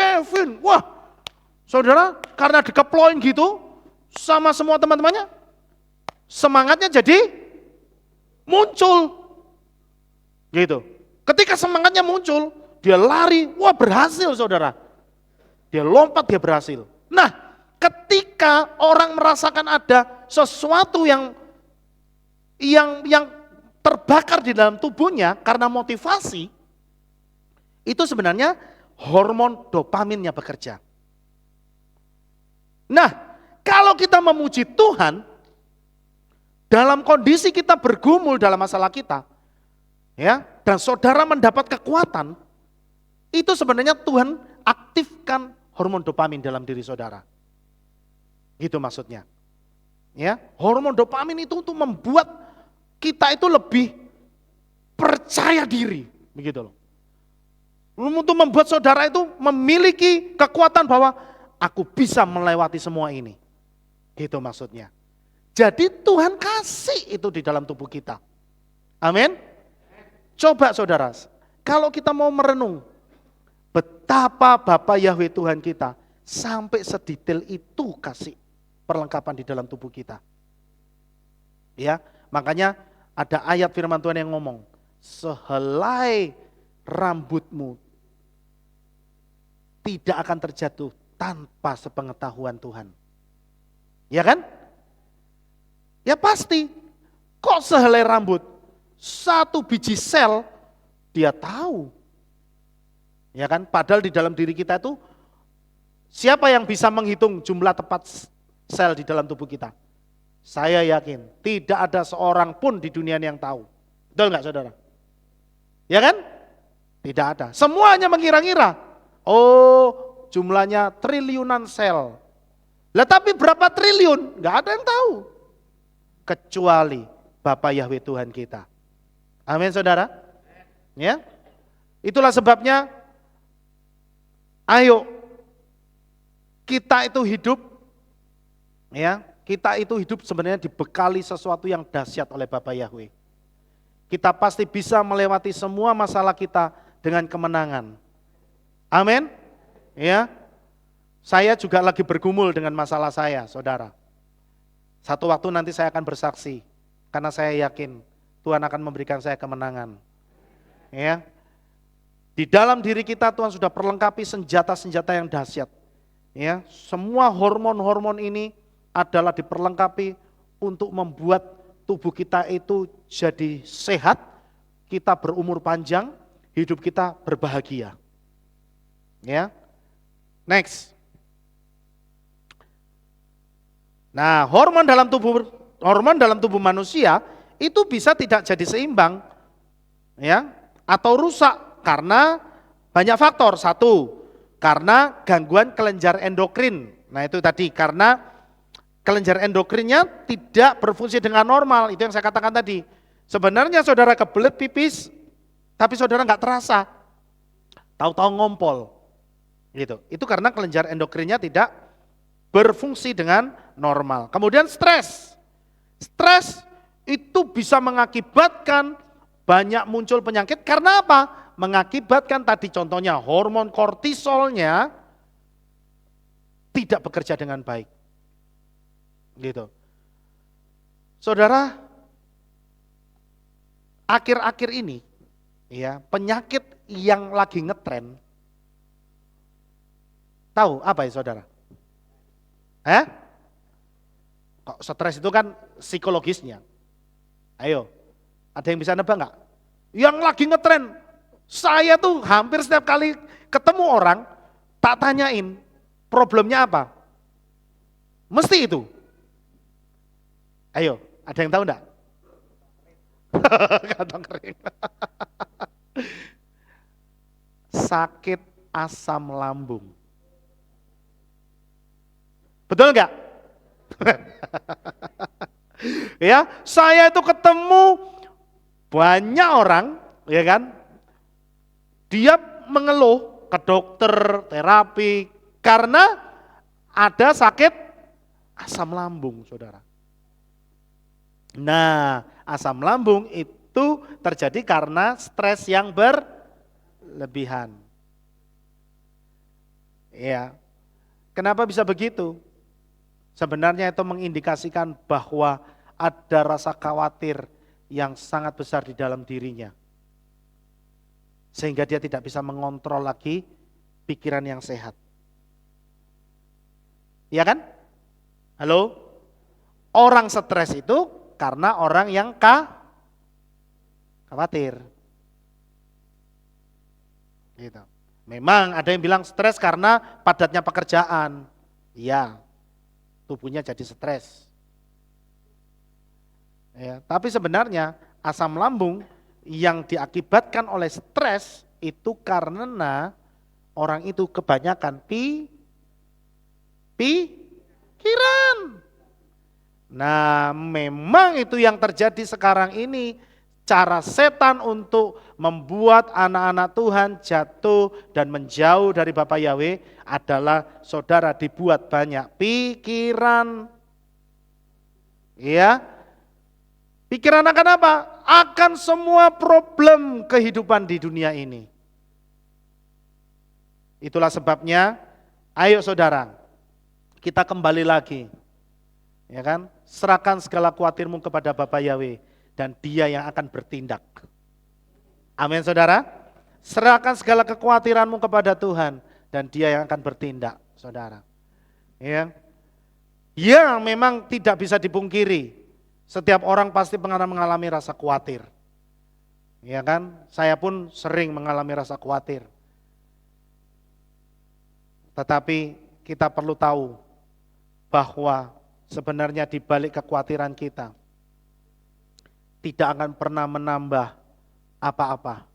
Wah, saudara, karena dikeploin gitu sama semua teman-temannya, semangatnya jadi muncul. Gitu. Ketika semangatnya muncul, dia lari, wah berhasil saudara. Dia lompat, dia berhasil. Nah, ketika orang merasakan ada sesuatu yang terbakar di dalam tubuhnya karena motivasi, itu sebenarnya hormon dopaminnya bekerja. Nah, kalau kita memuji Tuhan, dalam kondisi kita bergumul dalam masalah kita, ya, dan saudara mendapat kekuatan, itu sebenarnya Tuhan aktifkan hormon dopamin dalam diri saudara. Gitu maksudnya. Ya, hormon dopamin itu untuk membuat kita itu lebih percaya diri, begitu loh. Untuk membuat saudara itu memiliki kekuatan bahwa aku bisa melewati semua ini. Gitu maksudnya. Jadi Tuhan kasih itu di dalam tubuh kita. Amin. Coba saudara, kalau kita mau merenung betapa Bapa Yahweh Tuhan kita sampai sedetail itu kasih perlengkapan di dalam tubuh kita. Ya, makanya ada ayat firman Tuhan yang ngomong, sehelai rambutmu tidak akan terjatuh tanpa sepengetahuan Tuhan. Ya kan? Ya pasti. Kok sehelai rambut? Satu biji sel dia tahu. Ya kan? Padahal di dalam diri kita itu siapa yang bisa menghitung jumlah tepat sel di dalam tubuh kita? Saya yakin tidak ada seorang pun di dunia ini yang tahu. Betul enggak saudara? Ya kan? Tidak ada. Semuanya mengira-ngira. Oh, jumlahnya triliunan sel. Lah tapi berapa triliun? Enggak ada yang tahu. Kecuali Bapa Yahweh Tuhan kita. Amin saudara? Ya. Itulah sebabnya ayo kita itu hidup, ya, kita itu hidup sebenarnya dibekali sesuatu yang dahsyat oleh Bapa Yahweh. Kita pasti bisa melewati semua masalah kita dengan kemenangan. Amin. Ya. Saya juga lagi bergumul dengan masalah saya, saudara. Satu waktu nanti saya akan bersaksi, karena saya yakin Tuhan akan memberikan saya kemenangan. Ya. Di dalam diri kita Tuhan sudah perlengkapi senjata-senjata yang dahsyat. Ya, semua hormon-hormon ini adalah diperlengkapi untuk membuat tubuh kita itu jadi sehat, kita berumur panjang, hidup kita berbahagia. Ya. Next. Nah, hormon dalam tubuh manusia itu bisa tidak jadi seimbang, ya, atau rusak karena banyak faktor. Satu, karena gangguan kelenjar endokrin. Nah itu tadi, karena kelenjar endokrinnya tidak berfungsi dengan normal. Itu yang saya katakan tadi. Sebenarnya saudara kebelet pipis, tapi saudara nggak terasa. Tahu-tahu ngompol. Gitu. Itu karena kelenjar endokrinnya tidak berfungsi dengan normal. Kemudian stres. Stres itu bisa mengakibatkan banyak muncul penyakit. Karena apa? Mengakibatkan tadi contohnya hormon kortisolnya tidak bekerja dengan baik. Gitu. Saudara, akhir-akhir ini ya, penyakit yang lagi ngetren. Tahu apa ya saudara? Kok stres itu kan psikologisnya. Ayo, ada yang bisa nebak enggak? Yang lagi ngetren. Saya tuh hampir setiap kali ketemu orang, tak tanyain problemnya apa. Mesti itu. Ayo, ada yang tahu enggak? Kantong kering. Sakit asam lambung. Betul enggak? Ya, saya itu ketemu banyak orang, ya kan? Dia mengeluh ke dokter, terapi, karena ada sakit asam lambung, saudara. Nah, asam lambung itu terjadi karena stres yang berlebihan. Ya, kenapa bisa begitu? Sebenarnya itu mengindikasikan bahwa ada rasa khawatir yang sangat besar di dalam dirinya. Sehingga dia tidak bisa mengontrol lagi pikiran yang sehat. Iya kan? Halo? Orang stres itu karena orang yang khawatir. Gitu. Memang ada yang bilang stres karena padatnya pekerjaan. Iya, tubuhnya jadi stres. Ya, tapi sebenarnya asam lambung yang diakibatkan oleh stres itu karena orang itu kebanyakan pikiran. Nah, memang itu yang terjadi sekarang ini. Cara setan untuk membuat anak-anak Tuhan jatuh dan menjauh dari Bapa Yahweh adalah saudara dibuat banyak pikiran. Ya, pikiran akan apa? Akan semua problem kehidupan di dunia ini. Itulah sebabnya, ayo saudara, kita kembali lagi. Ya kan? Serahkan segala khawatirmu kepada Bapa Yahweh dan Dia yang akan bertindak. Amin saudara. Serahkan segala kekhawatiranmu kepada Tuhan dan Dia yang akan bertindak, saudara. Ya. Ya, memang tidak bisa dipungkiri. Setiap orang pasti pernah mengalami rasa khawatir. Ya kan? Saya pun sering mengalami rasa khawatir. Tetapi kita perlu tahu bahwa sebenarnya di balik kekhawatiran kita tidak akan pernah menambah apa-apa.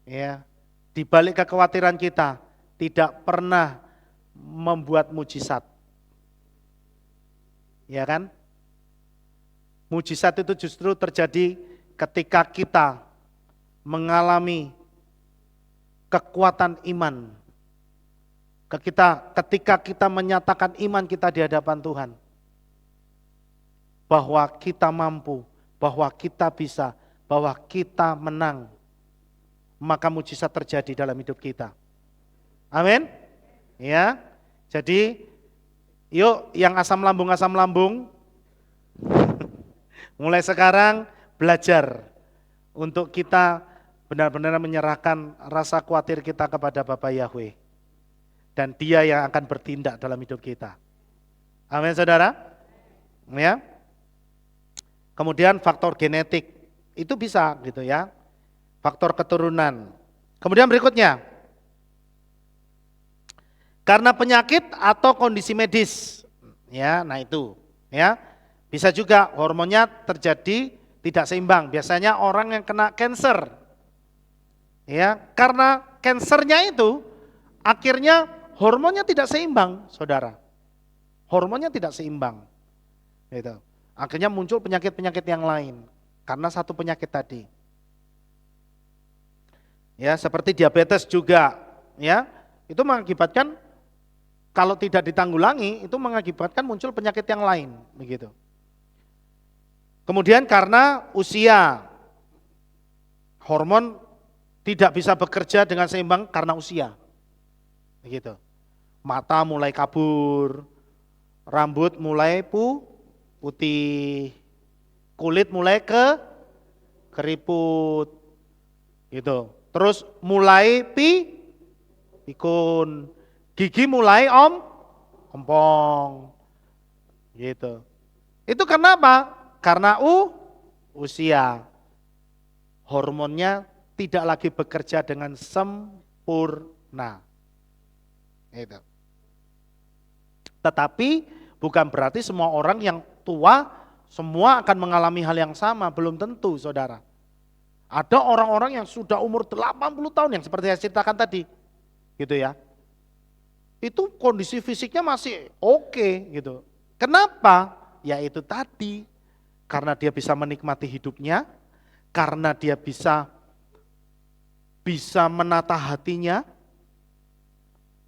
Ya, di balik kekhawatiran kita tidak pernah membuat mujizat. Ya kan? Mujizat itu justru terjadi ketika kita mengalami kekuatan iman. Ketika kita menyatakan iman kita di hadapan Tuhan. Bahwa kita mampu, bahwa kita bisa, bahwa kita menang. Maka mujizat terjadi dalam hidup kita. Amin. Ya. Jadi yuk yang asam lambung mulai sekarang belajar untuk kita benar-benar menyerahkan rasa khawatir kita kepada Bapa Yahweh. Dan Dia yang akan bertindak dalam hidup kita. Amin saudara. Ya. Kemudian faktor genetik itu bisa gitu ya. Faktor keturunan. Kemudian berikutnya. Karena penyakit atau kondisi medis. Ya, nah itu, ya. Bisa juga hormonnya terjadi tidak seimbang. Biasanya orang yang kena kanker. Ya, karena kansernya itu akhirnya hormonnya tidak seimbang, saudara. Hormonnya tidak seimbang. Gitu. Akhirnya muncul penyakit-penyakit yang lain karena satu penyakit tadi. Ya, seperti diabetes juga, ya. Itu mengakibatkan kalau tidak ditanggulangi itu mengakibatkan muncul penyakit yang lain, begitu. Kemudian karena usia, hormon tidak bisa bekerja dengan seimbang karena usia. Begitu. Mata mulai kabur, rambut mulai putih, kulit mulai keriput, gitu. Terus mulai pikun, gigi mulai ompong, gitu. Itu karena apa? Karena usia, hormonnya tidak lagi bekerja dengan sempurna. Gitu. Tetapi bukan berarti semua orang yang tua semua akan mengalami hal yang sama, belum tentu saudara. Ada orang-orang yang sudah umur 80 tahun yang seperti saya ceritakan tadi, gitu ya. Itu kondisi fisiknya masih oke, gitu. Kenapa? Ya itu tadi, karena dia bisa menikmati hidupnya, karena dia bisa menata hatinya,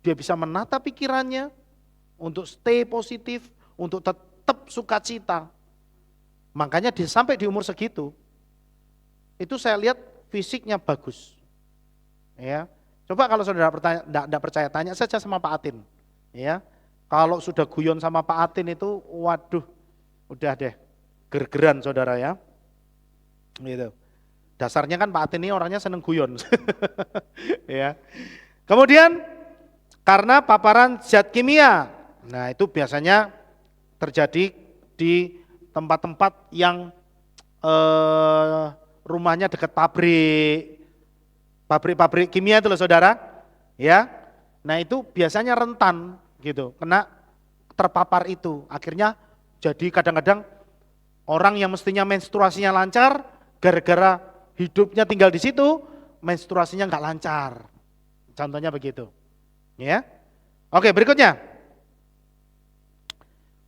dia bisa menata pikirannya untuk stay positif, untuk tetap sukacita. Makanya dia sampai di umur segitu, itu saya lihat fisiknya bagus. Ya, coba kalau saudara tidak percaya, tanya saja sama Pak Atin. Ya, kalau sudah guyon sama Pak Atin itu, waduh, udah deh, gergeran saudara ya. Gitu. Dasarnya kan Pak Atin ini orangnya seneng guyon. Ya. Kemudian karena paparan zat kimia Nah, itu biasanya terjadi di tempat-tempat yang rumahnya dekat pabrik kimia itu loh saudara, ya. Nah itu biasanya rentan gitu, kena terpapar itu. Akhirnya jadi kadang-kadang orang yang mestinya menstruasinya lancar, gara-gara hidupnya tinggal di situ, menstruasinya nggak lancar. Contohnya begitu, ya. Oke, berikutnya.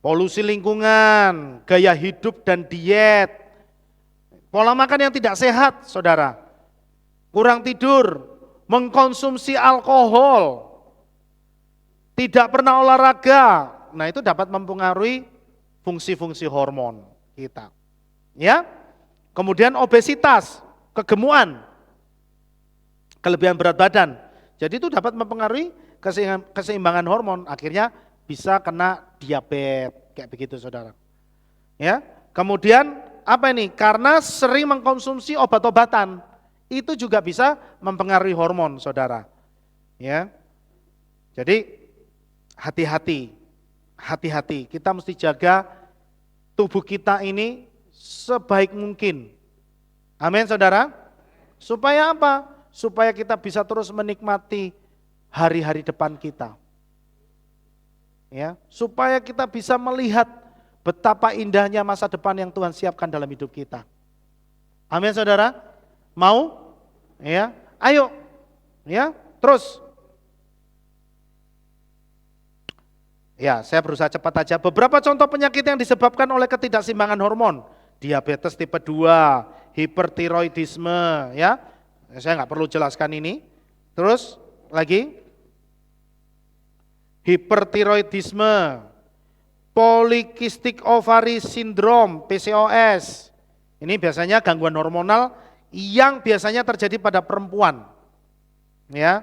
Polusi lingkungan, gaya hidup dan diet, pola makan yang tidak sehat, saudara. Kurang tidur, mengkonsumsi alkohol, tidak pernah olahraga. Nah, itu dapat mempengaruhi fungsi-fungsi hormon kita. Ya. Kemudian obesitas, kegemukan, kelebihan berat badan. Jadi itu dapat mempengaruhi keseimbangan hormon, akhirnya bisa kena diabetes, kayak begitu saudara. Ya, kemudian apa ini? Karena sering mengkonsumsi obat-obatan, itu juga bisa mempengaruhi hormon saudara. Ya, jadi hati-hati, kita mesti jaga tubuh kita ini sebaik mungkin. Amin saudara. Supaya apa? Supaya kita bisa terus menikmati hari-hari depan kita. Ya, supaya kita bisa melihat betapa indahnya masa depan yang Tuhan siapkan dalam hidup kita. Amin saudara? Mau? Ya, ayo. Ya, terus. Ya, saya berusaha cepat aja. Beberapa contoh penyakit yang disebabkan oleh ketidakseimbangan hormon. Diabetes tipe 2, hipertiroidisme, ya. Saya nggak perlu jelaskan ini. Terus lagi. Hipertiroidisme, polycystic ovary syndrome, PCOS. Ini biasanya gangguan hormonal yang biasanya terjadi pada perempuan. Ya.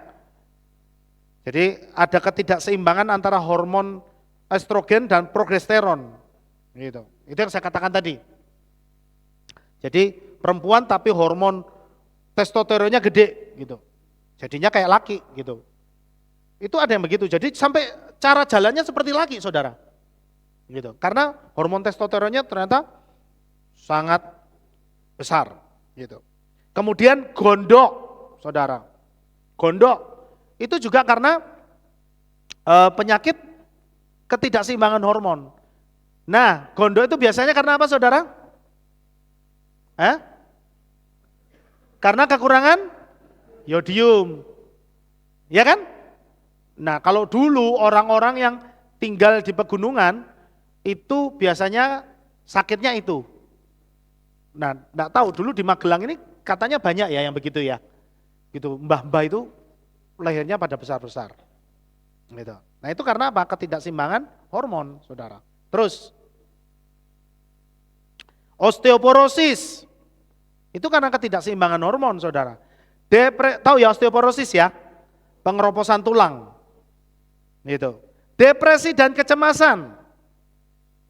Jadi ada ketidakseimbangan antara hormon estrogen dan progesteron. Gitu. Itu yang saya katakan tadi. Jadi perempuan tapi hormon testosteronnya gede gitu. Jadinya kayak laki gitu. Itu ada yang begitu, jadi sampai cara jalannya seperti laki saudara. Gitu. Karena hormon testosteronnya ternyata sangat besar. Gitu. Kemudian gondok saudara. Gondok itu juga karena penyakit ketidakseimbangan hormon. Nah gondok itu biasanya karena apa saudara? Karena kekurangan yodium. Ya kan? Nah kalau dulu orang-orang yang tinggal di pegunungan itu biasanya sakitnya itu. Nah enggak tahu dulu di Magelang ini katanya banyak ya yang begitu ya. Gitu, mbah-mbah itu lehernya pada besar-besar. Gitu. Nah itu karena apa? Ketidakseimbangan hormon saudara. Terus osteoporosis itu karena ketidakseimbangan hormon saudara. Tahu ya osteoporosis ya? Pengeroposan tulang. Gitu. Depresi dan kecemasan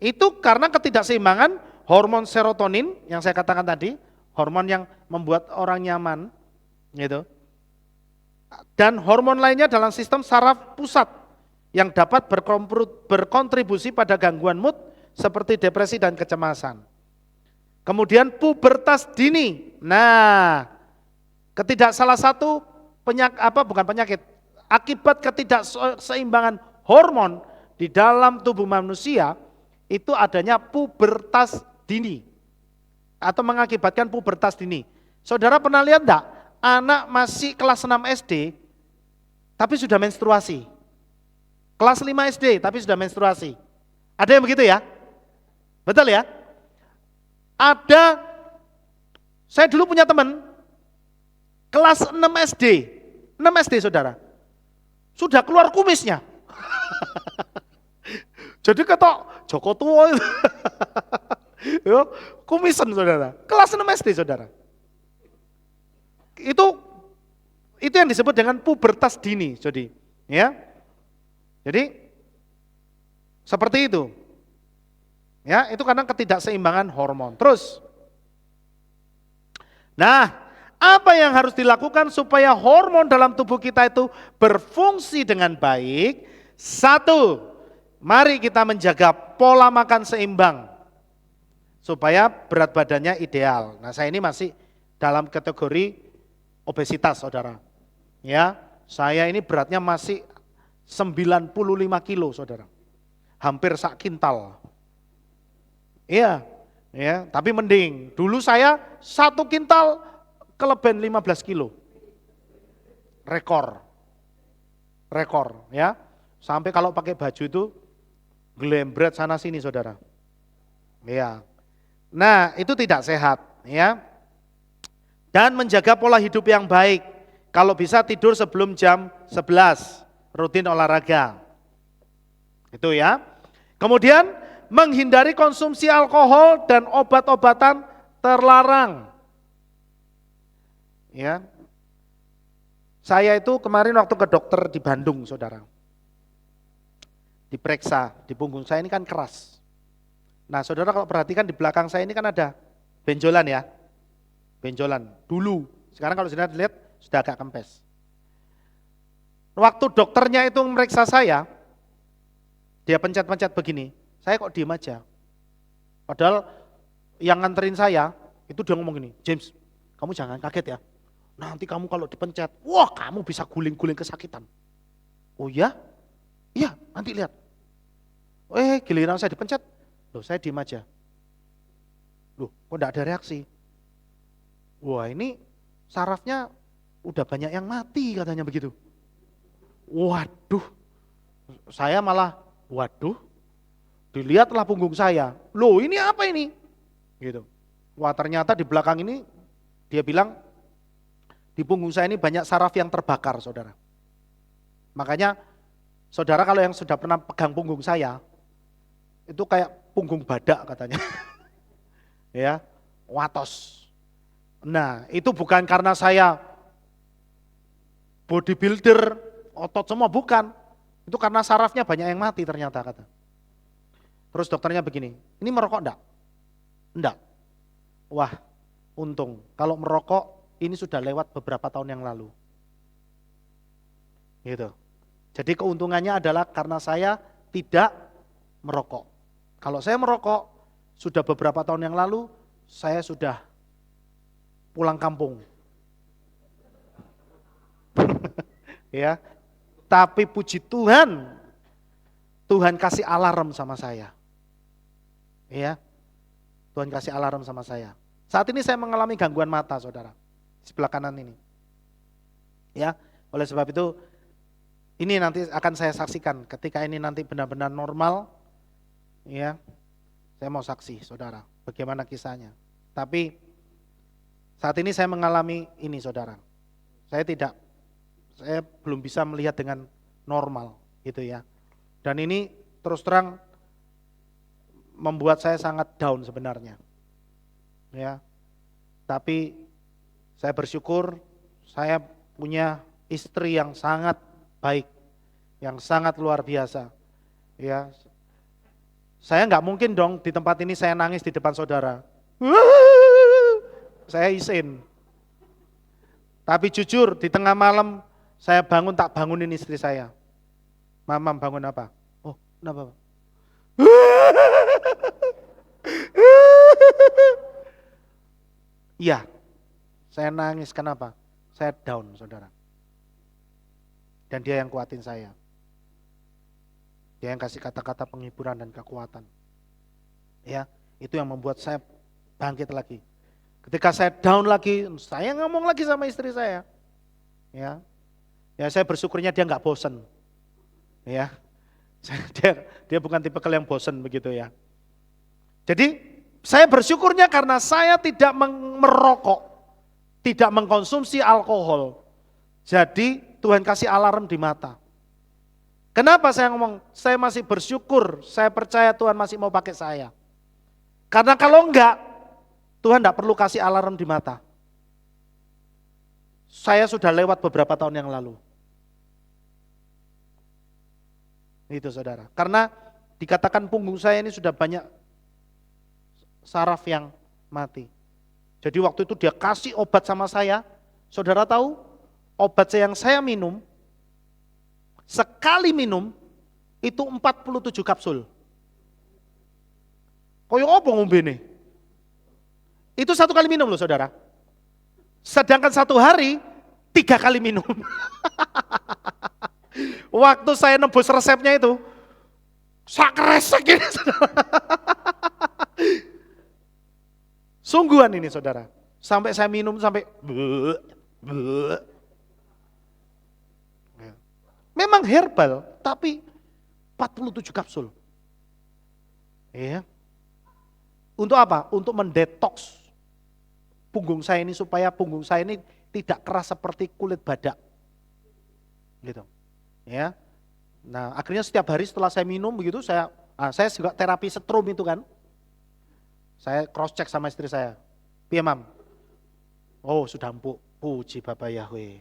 itu karena ketidakseimbangan hormon serotonin yang saya katakan tadi, hormon yang membuat orang nyaman, gitu. Dan hormon lainnya dalam sistem saraf pusat yang dapat berkontribusi pada gangguan mood seperti depresi dan kecemasan. Kemudian pubertas dini. Nah, salah satu akibat ketidakseimbangan hormon di dalam tubuh manusia itu adanya pubertas dini atau mengakibatkan pubertas dini. Saudara pernah lihat enggak? Anak masih kelas 6 SD tapi sudah menstruasi. Kelas 5 SD tapi sudah menstruasi. Ada yang begitu ya? Betul ya? Saya dulu punya teman kelas 6 SD. 6 SD saudara. Sudah keluar kumisnya. Jadi kata Joko Tua itu. Kumisan saudara. Kelas 6 SD saudara. Itu yang disebut dengan pubertas dini. Jadi seperti itu. Ya, itu karena ketidakseimbangan hormon. Terus. Nah, apa yang harus dilakukan supaya hormon dalam tubuh kita itu berfungsi dengan baik? 1. mari kita menjaga pola makan seimbang supaya berat badannya ideal. Nah, saya ini masih dalam kategori obesitas, saudara. Ya, saya ini beratnya masih 95 kilo, saudara. Hampir sak kintal. Iya, ya, tapi mending. Dulu saya 1 kintal kelebihan 15 kilo. Rekor, ya. Sampai kalau pakai baju itu glembret sana sini, saudara. Ya. Nah, itu tidak sehat, ya. Dan menjaga pola hidup yang baik. Kalau bisa tidur sebelum jam 11, rutin olahraga. Itu ya. Kemudian menghindari konsumsi alkohol dan obat-obatan terlarang. Ya. Saya itu kemarin waktu ke dokter di Bandung, saudara. Diperiksa, di punggung saya ini kan keras. Nah, saudara kalau perhatikan di belakang saya ini kan ada benjolan ya. Benjolan dulu. Sekarang kalau saudara lihat sudah agak kempes. Waktu dokternya itu memeriksa saya, dia pencet-pencet begini. Saya kok diem aja. Padahal yang nganterin saya itu dia ngomong gini, "James, kamu jangan kaget ya. Nanti kamu kalau dipencet, wah kamu bisa guling-guling kesakitan." Oh ya? Iya, nanti lihat. Giliran saya dipencet, loh saya diem aja. Loh, kok enggak ada reaksi? Wah ini sarafnya udah banyak yang mati katanya begitu. Waduh, saya malah, waduh, dilihatlah punggung saya. Loh ini apa ini? Gitu. Wah ternyata di belakang ini, dia bilang, di punggung saya ini banyak saraf yang terbakar, saudara. Makanya, saudara kalau yang sudah pernah pegang punggung saya, itu kayak punggung badak katanya. Ya, watos. Nah, itu bukan karena saya bodybuilder, otot semua, bukan. Itu karena sarafnya banyak yang mati ternyata kata. Terus dokternya begini, ini merokok enggak? Enggak. Wah, untung. Kalau merokok, ini sudah lewat beberapa tahun yang lalu. Gitu. Jadi keuntungannya adalah karena saya tidak merokok. Kalau saya merokok, sudah beberapa tahun yang lalu, saya sudah pulang kampung. Ya, tapi puji Tuhan, Tuhan kasih alarm sama saya. Ya, Tuhan kasih alarm sama saya. Saat ini saya mengalami gangguan mata, saudara, di sebelah kanan ini. Ya, oleh sebab itu, ini nanti akan saya saksikan ketika ini nanti benar-benar normal. Ya, saya mau saksi, saudara, bagaimana kisahnya. Tapi saat ini saya mengalami ini, saudara. Saya belum bisa melihat dengan normal, gitu ya. Dan ini terus terang membuat saya sangat down sebenarnya. Ya. Tapi saya bersyukur saya punya istri yang sangat baik, yang sangat luar biasa. Ya. Saya nggak mungkin dong di tempat ini saya nangis di depan saudara. Saya izin. Tapi jujur di tengah malam saya bangun, tak bangunin istri saya. Mama bangun apa? Oh, kenapa? Iya, saya nangis, kenapa? Saya down, saudara. Dan dia yang kuatin saya. Dia yang kasih kata-kata penghiburan dan kekuatan. Ya, itu yang membuat saya bangkit lagi. Ketika saya down lagi, saya ngomong lagi sama istri saya. Ya, saya bersyukurnya dia nggak bosen. Ya, dia bukan tipe yang bosen begitu ya. Jadi saya bersyukurnya karena saya tidak merokok, tidak mengkonsumsi alkohol. Jadi Tuhan kasih alarm di mata. Kenapa saya ngomong, saya masih bersyukur, saya percaya Tuhan masih mau pakai saya. Karena kalau enggak, Tuhan enggak perlu kasih alarm di mata. Saya sudah lewat beberapa tahun yang lalu. Itu saudara, karena dikatakan punggung saya ini sudah banyak saraf yang mati. Jadi waktu itu dia kasih obat sama saya, saudara tahu, obat yang saya minum, sekali minum, itu 47 kapsul. Koyo apa ngombene? Itu 1 kali minum loh saudara. Sedangkan 1 hari 3 kali minum. Waktu saya nebus resepnya itu, sak kresek ini saudara. Sungguhan ini saudara. Sampai saya minum sampai memang herbal, tapi 47 kapsul. Iya. Untuk apa? Untuk mendetoks punggung saya ini supaya punggung saya ini tidak keras seperti kulit badak. Gitu. Ya. Nah, akhirnya setiap hari setelah saya minum begitu saya juga terapi setrum itu kan. Saya cross check sama istri saya. Piye, Mam? Oh, sudah empuk. Puji Bapak Yahweh.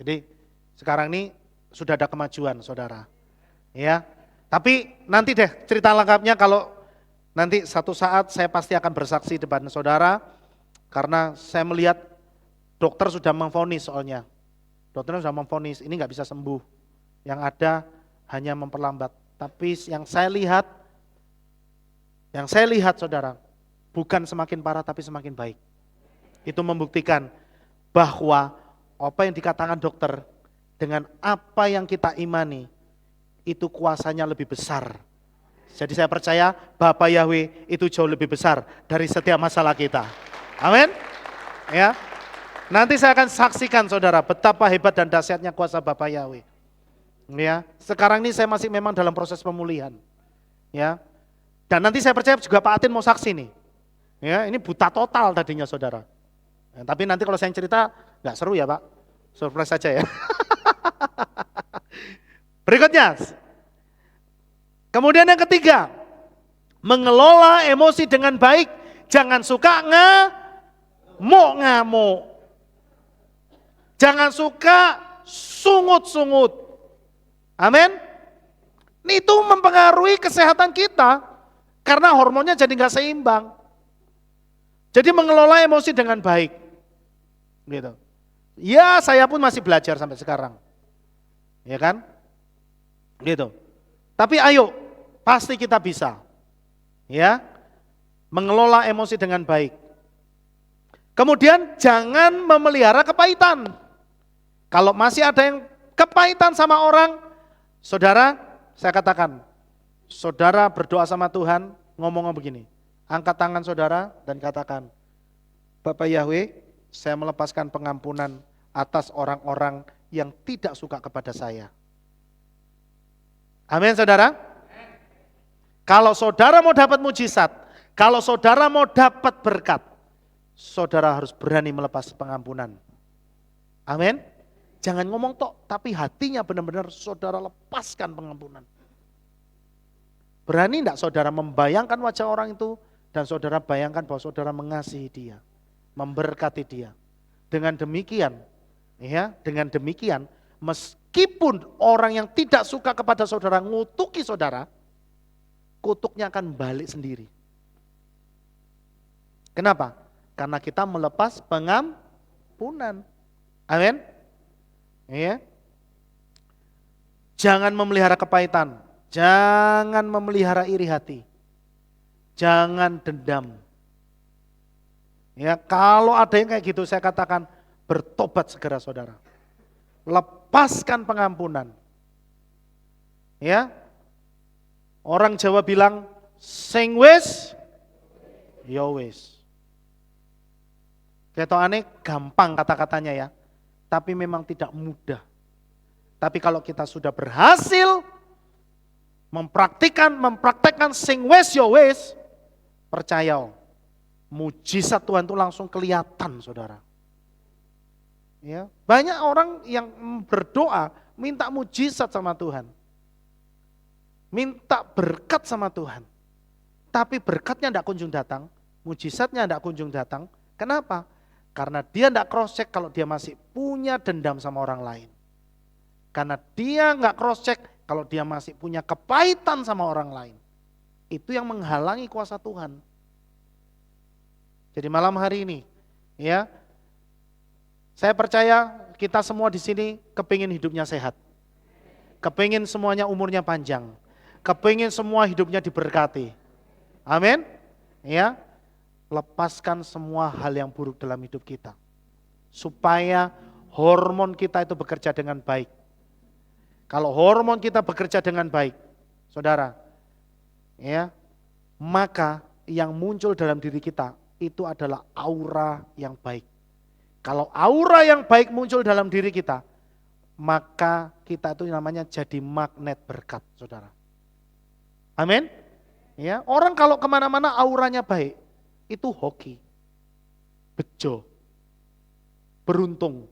Jadi sekarang ini sudah ada kemajuan, saudara. Ya. Tapi nanti deh cerita lengkapnya kalau nanti satu saat saya pasti akan bersaksi depan saudara karena saya melihat dokter sudah memvonis soalnya. Dokternya sudah memvonis ini nggak bisa sembuh. Yang ada hanya memperlambat. Tapi yang saya lihat saudara, bukan semakin parah tapi semakin baik. Itu membuktikan bahwa apa yang dikatakan dokter dengan apa yang kita imani itu kuasanya lebih besar. Jadi saya percaya Bapak Yahweh itu jauh lebih besar dari setiap masalah kita. Amin. Ya. Nanti saya akan saksikan saudara betapa hebat dan dahsyatnya kuasa Bapak Yahweh. Ya. Sekarang ini saya masih memang dalam proses pemulihan. Ya. Dan nanti saya percaya juga Pak Atin mau saksi nih. Ya, ini buta total tadinya saudara. Ya, tapi nanti kalau saya cerita nggak seru ya Pak. Surprise saja ya. Berikutnya. Kemudian yang ketiga, mengelola emosi dengan baik, jangan suka ngamuk. Jangan suka sungut-sungut. Amin. Itu mempengaruhi kesehatan kita karena hormonnya jadi nggak seimbang. Jadi mengelola emosi dengan baik. Gitu. Ya, saya pun masih belajar sampai sekarang. Ya kan? Gitu. Tapi ayo, pasti kita bisa. Ya. Mengelola emosi dengan baik. Kemudian jangan memelihara kepahitan. Kalau masih ada yang kepahitan sama orang, saudara, saya katakan, saudara berdoa sama Tuhan, ngomong begini. Angkat tangan saudara dan katakan, Bapak Yahweh, saya melepaskan pengampunan atas orang-orang yang tidak suka kepada saya. Amin saudara. Kalau saudara mau dapat mujizat, kalau saudara mau dapat berkat, saudara harus berani melepas pengampunan. Amin. Jangan ngomong tok, tapi hatinya benar-benar saudara lepaskan pengampunan. Berani enggak saudara membayangkan wajah orang itu dan saudara bayangkan bahwa saudara mengasihi dia, memberkati dia. Dengan demikian, meskipun orang yang tidak suka kepada saudara ngutuki saudara, kutuknya akan balik sendiri. Kenapa? Karena kita melepas pengampunan. Amin. Ya. Jangan memelihara kepahitan, jangan memelihara iri hati. Jangan dendam. Ya, kalau ada yang kayak gitu saya katakan bertobat segera saudara. Lepaskan pengampunan. Ya. Orang Jawa bilang sing wis ya wis. Ketokane gampang kata-katanya ya. Tapi memang tidak mudah. Tapi kalau kita sudah berhasil mempraktekkan sing wis ya wis, percaya, mujizat Tuhan itu langsung kelihatan saudara. Ya, banyak orang yang berdoa minta mujizat sama Tuhan. Minta berkat sama Tuhan. Tapi berkatnya tidak kunjung datang, mujizatnya tidak kunjung datang. Kenapa? Karena dia tidak cross check kalau dia masih punya dendam sama orang lain. Karena dia nggak cross check kalau dia masih punya kepahitan sama orang lain. Itu yang menghalangi kuasa Tuhan. Jadi malam hari ini, ya, saya percaya kita semua di sini kepingin hidupnya sehat, kepingin semuanya umurnya panjang. kepingin semua hidupnya diberkati. Amin. Ya, lepaskan semua hal yang buruk dalam hidup kita. Supaya hormon kita itu bekerja dengan baik. Kalau hormon kita bekerja dengan baik, saudara, ya, maka yang muncul dalam diri kita itu adalah aura yang baik. Kalau aura yang baik muncul dalam diri kita, maka kita itu namanya jadi magnet berkat, saudara. Amin. Ya, orang kalau kemana-mana auranya baik, itu hoki, bejo, beruntung.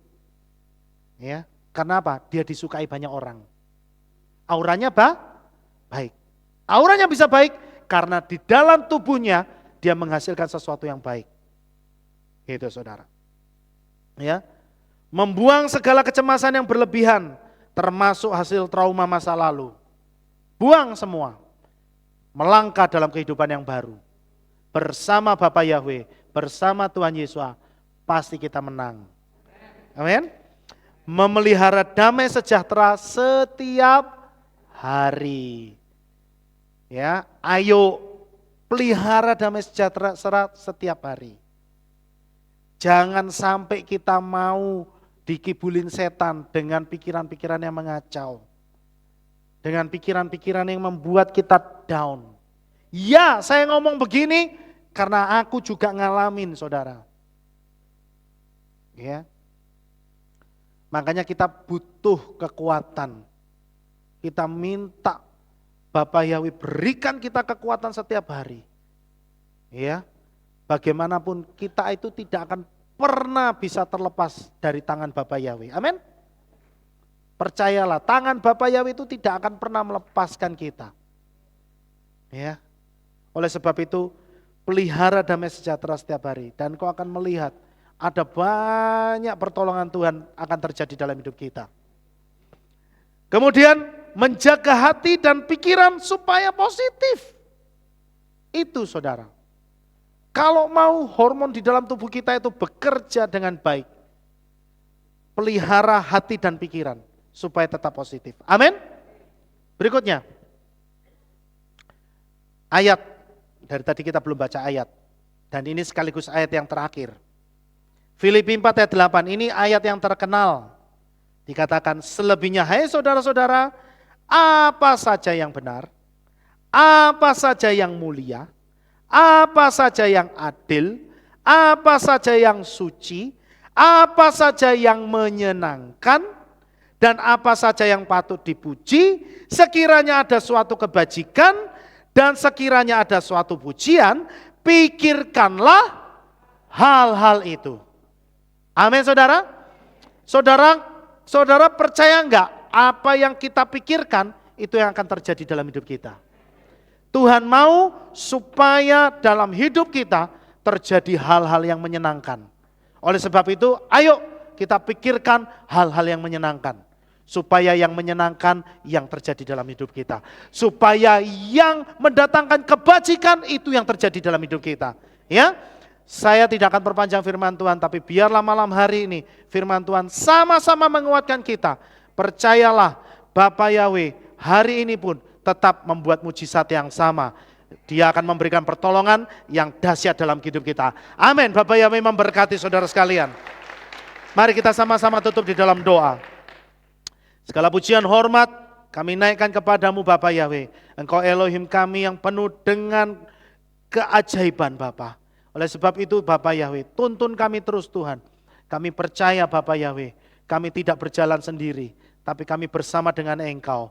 Ya, karena apa? Dia disukai banyak orang. Auranya baik. Auranya bisa baik karena di dalam tubuhnya dia menghasilkan sesuatu yang baik. Gitu, saudara. Ya, membuang segala kecemasan yang berlebihan, termasuk hasil trauma masa lalu. Buang semua. Melangkah dalam kehidupan yang baru. Bersama Bapa Yahweh, bersama Tuhan Yesus, pasti kita menang. Amin. Memelihara damai sejahtera setiap hari. Ya, ayo pelihara damai sejahtera setiap hari. Jangan sampai kita mau dikibulin setan dengan pikiran-pikiran yang mengacau. Dengan pikiran-pikiran yang membuat kita down. Ya, saya ngomong begini karena aku juga ngalamin, saudara. Ya. Makanya kita butuh kekuatan. Kita minta Bapak Yahweh berikan kita kekuatan setiap hari. Ya. Bagaimanapun kita itu tidak akan pernah bisa terlepas dari tangan Bapa Yahweh. Amin. Percayalah, tangan Bapa Yahweh itu tidak akan pernah melepaskan kita. Ya. Oleh sebab itu, pelihara damai sejahtera setiap hari dan kau akan melihat ada banyak pertolongan Tuhan akan terjadi dalam hidup kita. Kemudian menjaga hati dan pikiran supaya positif. Itu, saudara. Kalau mau hormon di dalam tubuh kita itu bekerja dengan baik, pelihara hati dan pikiran supaya tetap positif. Amin. Berikutnya, ayat, dari tadi kita belum baca ayat, dan ini sekaligus ayat yang terakhir. Filipi 4 ayat 8, ini ayat yang terkenal. Dikatakan, selebihnya hai saudara-saudara, apa saja yang benar, apa saja yang mulia, apa saja yang adil, apa saja yang suci, apa saja yang menyenangkan, dan apa saja yang patut dipuji, sekiranya ada suatu kebajikan, dan sekiranya ada suatu pujian, pikirkanlah hal-hal itu. Amin, saudara. Saudara percaya enggak apa yang kita pikirkan itu yang akan terjadi dalam hidup kita? Tuhan mau supaya dalam hidup kita terjadi hal-hal yang menyenangkan. Oleh sebab itu, ayo kita pikirkan hal-hal yang menyenangkan. Supaya yang menyenangkan yang terjadi dalam hidup kita. Supaya yang mendatangkan kebajikan itu yang terjadi dalam hidup kita. Ya, saya tidak akan perpanjang firman Tuhan, tapi biarlah malam hari ini firman Tuhan sama-sama menguatkan kita. Percayalah, Bapa Yahweh hari ini pun tetap membuat mujizat yang sama. Dia akan memberikan pertolongan yang dahsyat dalam hidup kita. Amin. Bapak Yahweh memberkati saudara sekalian. Mari kita sama-sama tutup di dalam doa. Segala pujian hormat kami naikkan kepadamu Bapak Yahweh. Engkau Elohim kami yang penuh dengan keajaiban Bapa. Oleh sebab itu Bapak Yahweh, tuntun kami terus Tuhan. Kami percaya Bapak Yahweh, kami tidak berjalan sendiri, tapi kami bersama dengan Engkau.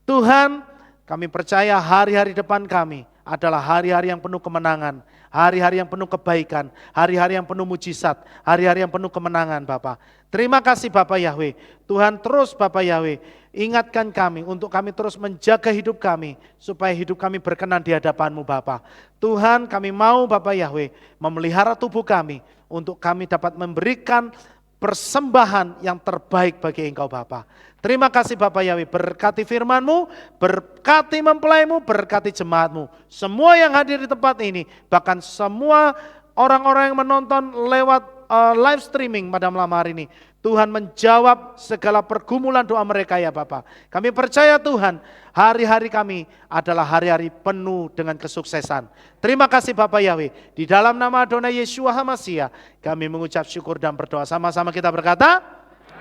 Tuhan, kami percaya hari-hari depan kami adalah hari-hari yang penuh kemenangan, hari-hari yang penuh kebaikan, hari-hari yang penuh mujizat, hari-hari yang penuh kemenangan Bapa. Terima kasih Bapak Yahweh. Tuhan terus Bapak Yahweh ingatkan kami untuk kami terus menjaga hidup kami supaya hidup kami berkenan di hadapan-Mu Bapa. Tuhan, kami mau Bapak Yahweh memelihara tubuh kami untuk kami dapat memberikan persembahan yang terbaik bagi Engkau Bapa. Terima kasih Bapak Yahweh, berkati firman-Mu, berkati mempelai-Mu, berkati jemaat-Mu. Semua yang hadir di tempat ini, bahkan semua orang-orang yang menonton lewat live streaming pada malam hari ini. Tuhan menjawab segala pergumulan doa mereka ya Bapa. Kami percaya Tuhan, hari-hari kami adalah hari-hari penuh dengan kesuksesan. Terima kasih Bapak Yahweh. Di dalam nama Adonai Yeshua HaMashiach, kami mengucap syukur dan berdoa. Sama-sama kita berkata,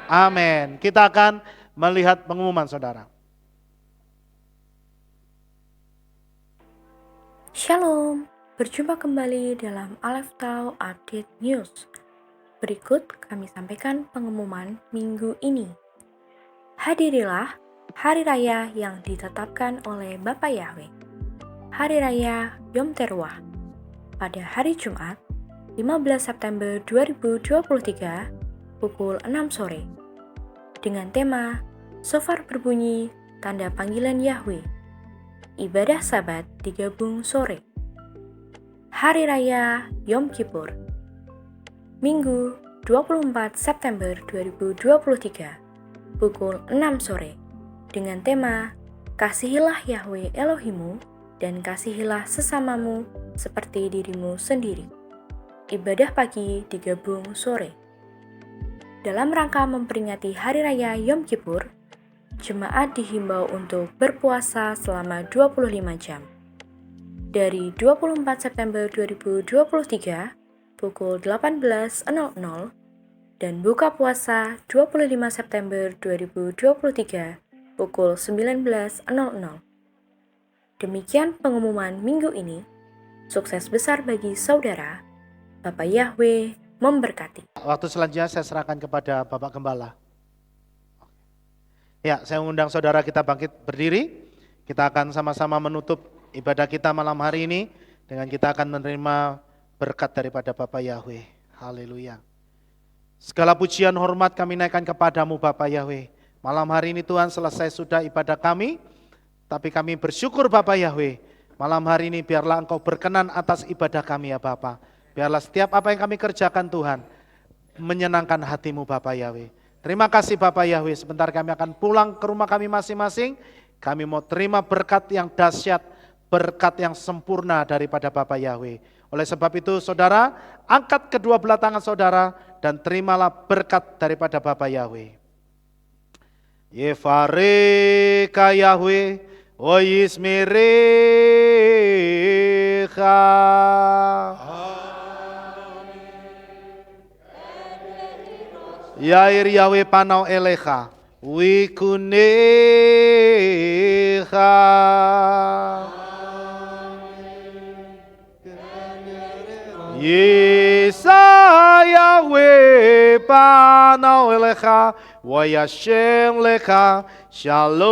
amin. Kita akan melihat pengumuman saudara. Shalom, berjumpa kembali dalam Aleph Tau Update News. Berikut kami sampaikan pengumuman minggu ini. Hadirilah hari raya yang ditetapkan oleh Bapak Yahweh. Hari Raya Yom Teruah pada hari Jumat 15 September 2023 pukul 6 sore dengan tema Shofar berbunyi tanda panggilan Yahweh. Ibadah Sabat digabung sore. Hari Raya Yom Kippur Minggu 24 September 2023 pukul 6 sore dengan tema Kasihilah Yahweh Elohimu dan kasihilah sesamamu seperti dirimu sendiri. Ibadah pagi digabung sore. Dalam rangka memperingati Hari Raya Yom Kippur, jemaat dihimbau untuk berpuasa selama 25 jam. Dari 24 September 2023 pukul 18.00 dan buka puasa 25 September 2023 pukul 19.00. Demikian pengumuman minggu ini. Sukses besar bagi saudara. Bapak Yahweh memberkati. Waktu selanjutnya saya serahkan kepada Bapak Gembala. Ya, saya mengundang saudara kita bangkit berdiri. Kita akan sama-sama menutup ibadah kita malam hari ini dengan kita akan menerima berkat daripada Bapak Yahweh. Haleluya. Segala pujian hormat kami naikkan kepadamu Bapak Yahweh. Malam hari ini Tuhan selesai sudah ibadah kami, tapi kami bersyukur Bapak Yahweh. Malam hari ini biarlah Engkau berkenan atas ibadah kami ya Bapak. Biarlah setiap apa yang kami kerjakan Tuhan menyenangkan hatimu Bapak Yahweh. Terima kasih Bapak Yahweh, sebentar kami akan pulang ke rumah kami masing-masing. Kami mau terima berkat yang dahsyat, berkat yang sempurna daripada Bapak Yahweh. Oleh sebab itu saudara, angkat kedua belah tangan saudara dan terimalah berkat daripada Bapak Yahweh. Yefareka Yahweh, o Yismerecha. Yair Yahweh panau elecha, wikunecha. Yesa Yahweh panau elecha, wa yashem lecha, shalom.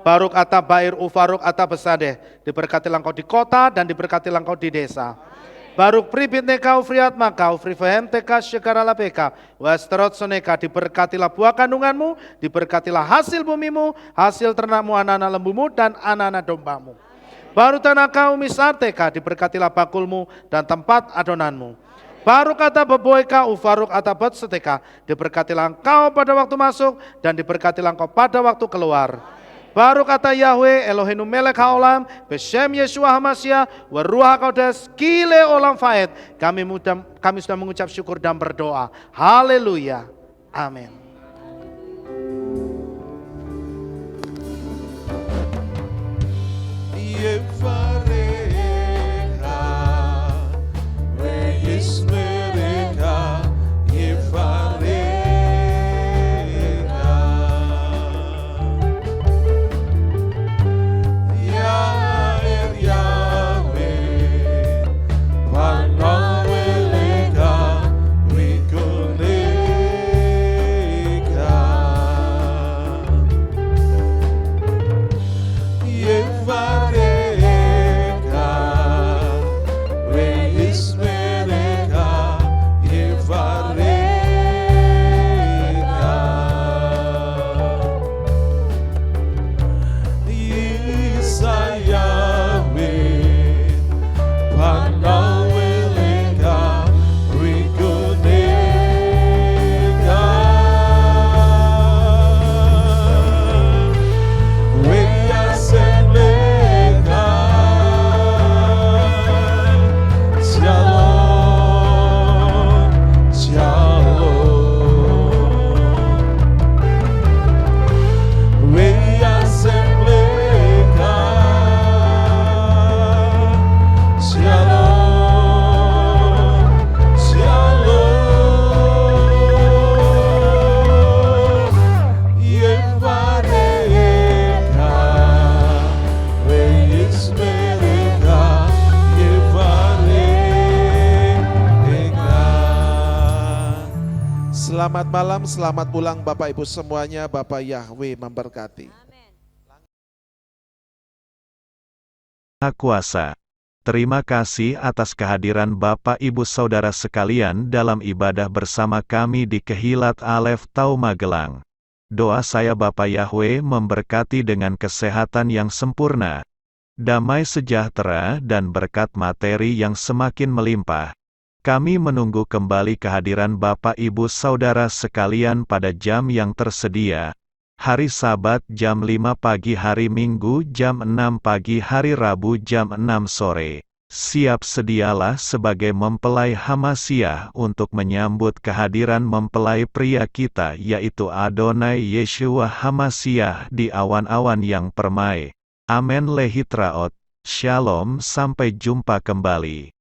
Baruk ata bair ufaruk ata besadeh, diberkatilah engkau di kota dan diberkatilah engkau di desa. Baruk pribit neka ufriat maka ufrifahem teka syekarala peka wasterot soneka, diberkatilah buah kandunganmu, diberkatilah hasil bumimu, hasil ternakmu, anak-anak lembumu dan anak-anak dombamu. Baru tanah kau misarteka, diberkatilah bakulmu dan tempat adonanmu. Baru kata beboika ufaruk atabat seteka, diberkatilah engkau pada waktu masuk dan diberkatilah engkau pada waktu keluar. Baru kata Yahweh Eloheinu melek haolam beshem Yeshua HaMashiach waruah kodes kile olam faed. Kami sudah mengucap syukur dan berdoa. Haleluya. Amin. Selamat malam, selamat pulang Bapak Ibu semuanya. Bapak Yahweh memberkati. Maha Kuasa. Terima kasih atas kehadiran Bapak Ibu Saudara sekalian dalam ibadah bersama kami di Kehilat Alef Tau Magelang. Doa saya Bapak Yahweh memberkati dengan kesehatan yang sempurna, damai sejahtera dan berkat materi yang semakin melimpah. Kami menunggu kembali kehadiran Bapak Ibu Saudara sekalian pada jam yang tersedia. Hari Sabat jam 5 pagi, hari Minggu jam 6 pagi, hari Rabu jam 6 sore. Siap sedialah sebagai mempelai Hamasiah untuk menyambut kehadiran mempelai pria kita yaitu Adonai Yeshua Hamasiah di awan-awan yang permai. Amen lehitraot. Shalom, sampai jumpa kembali.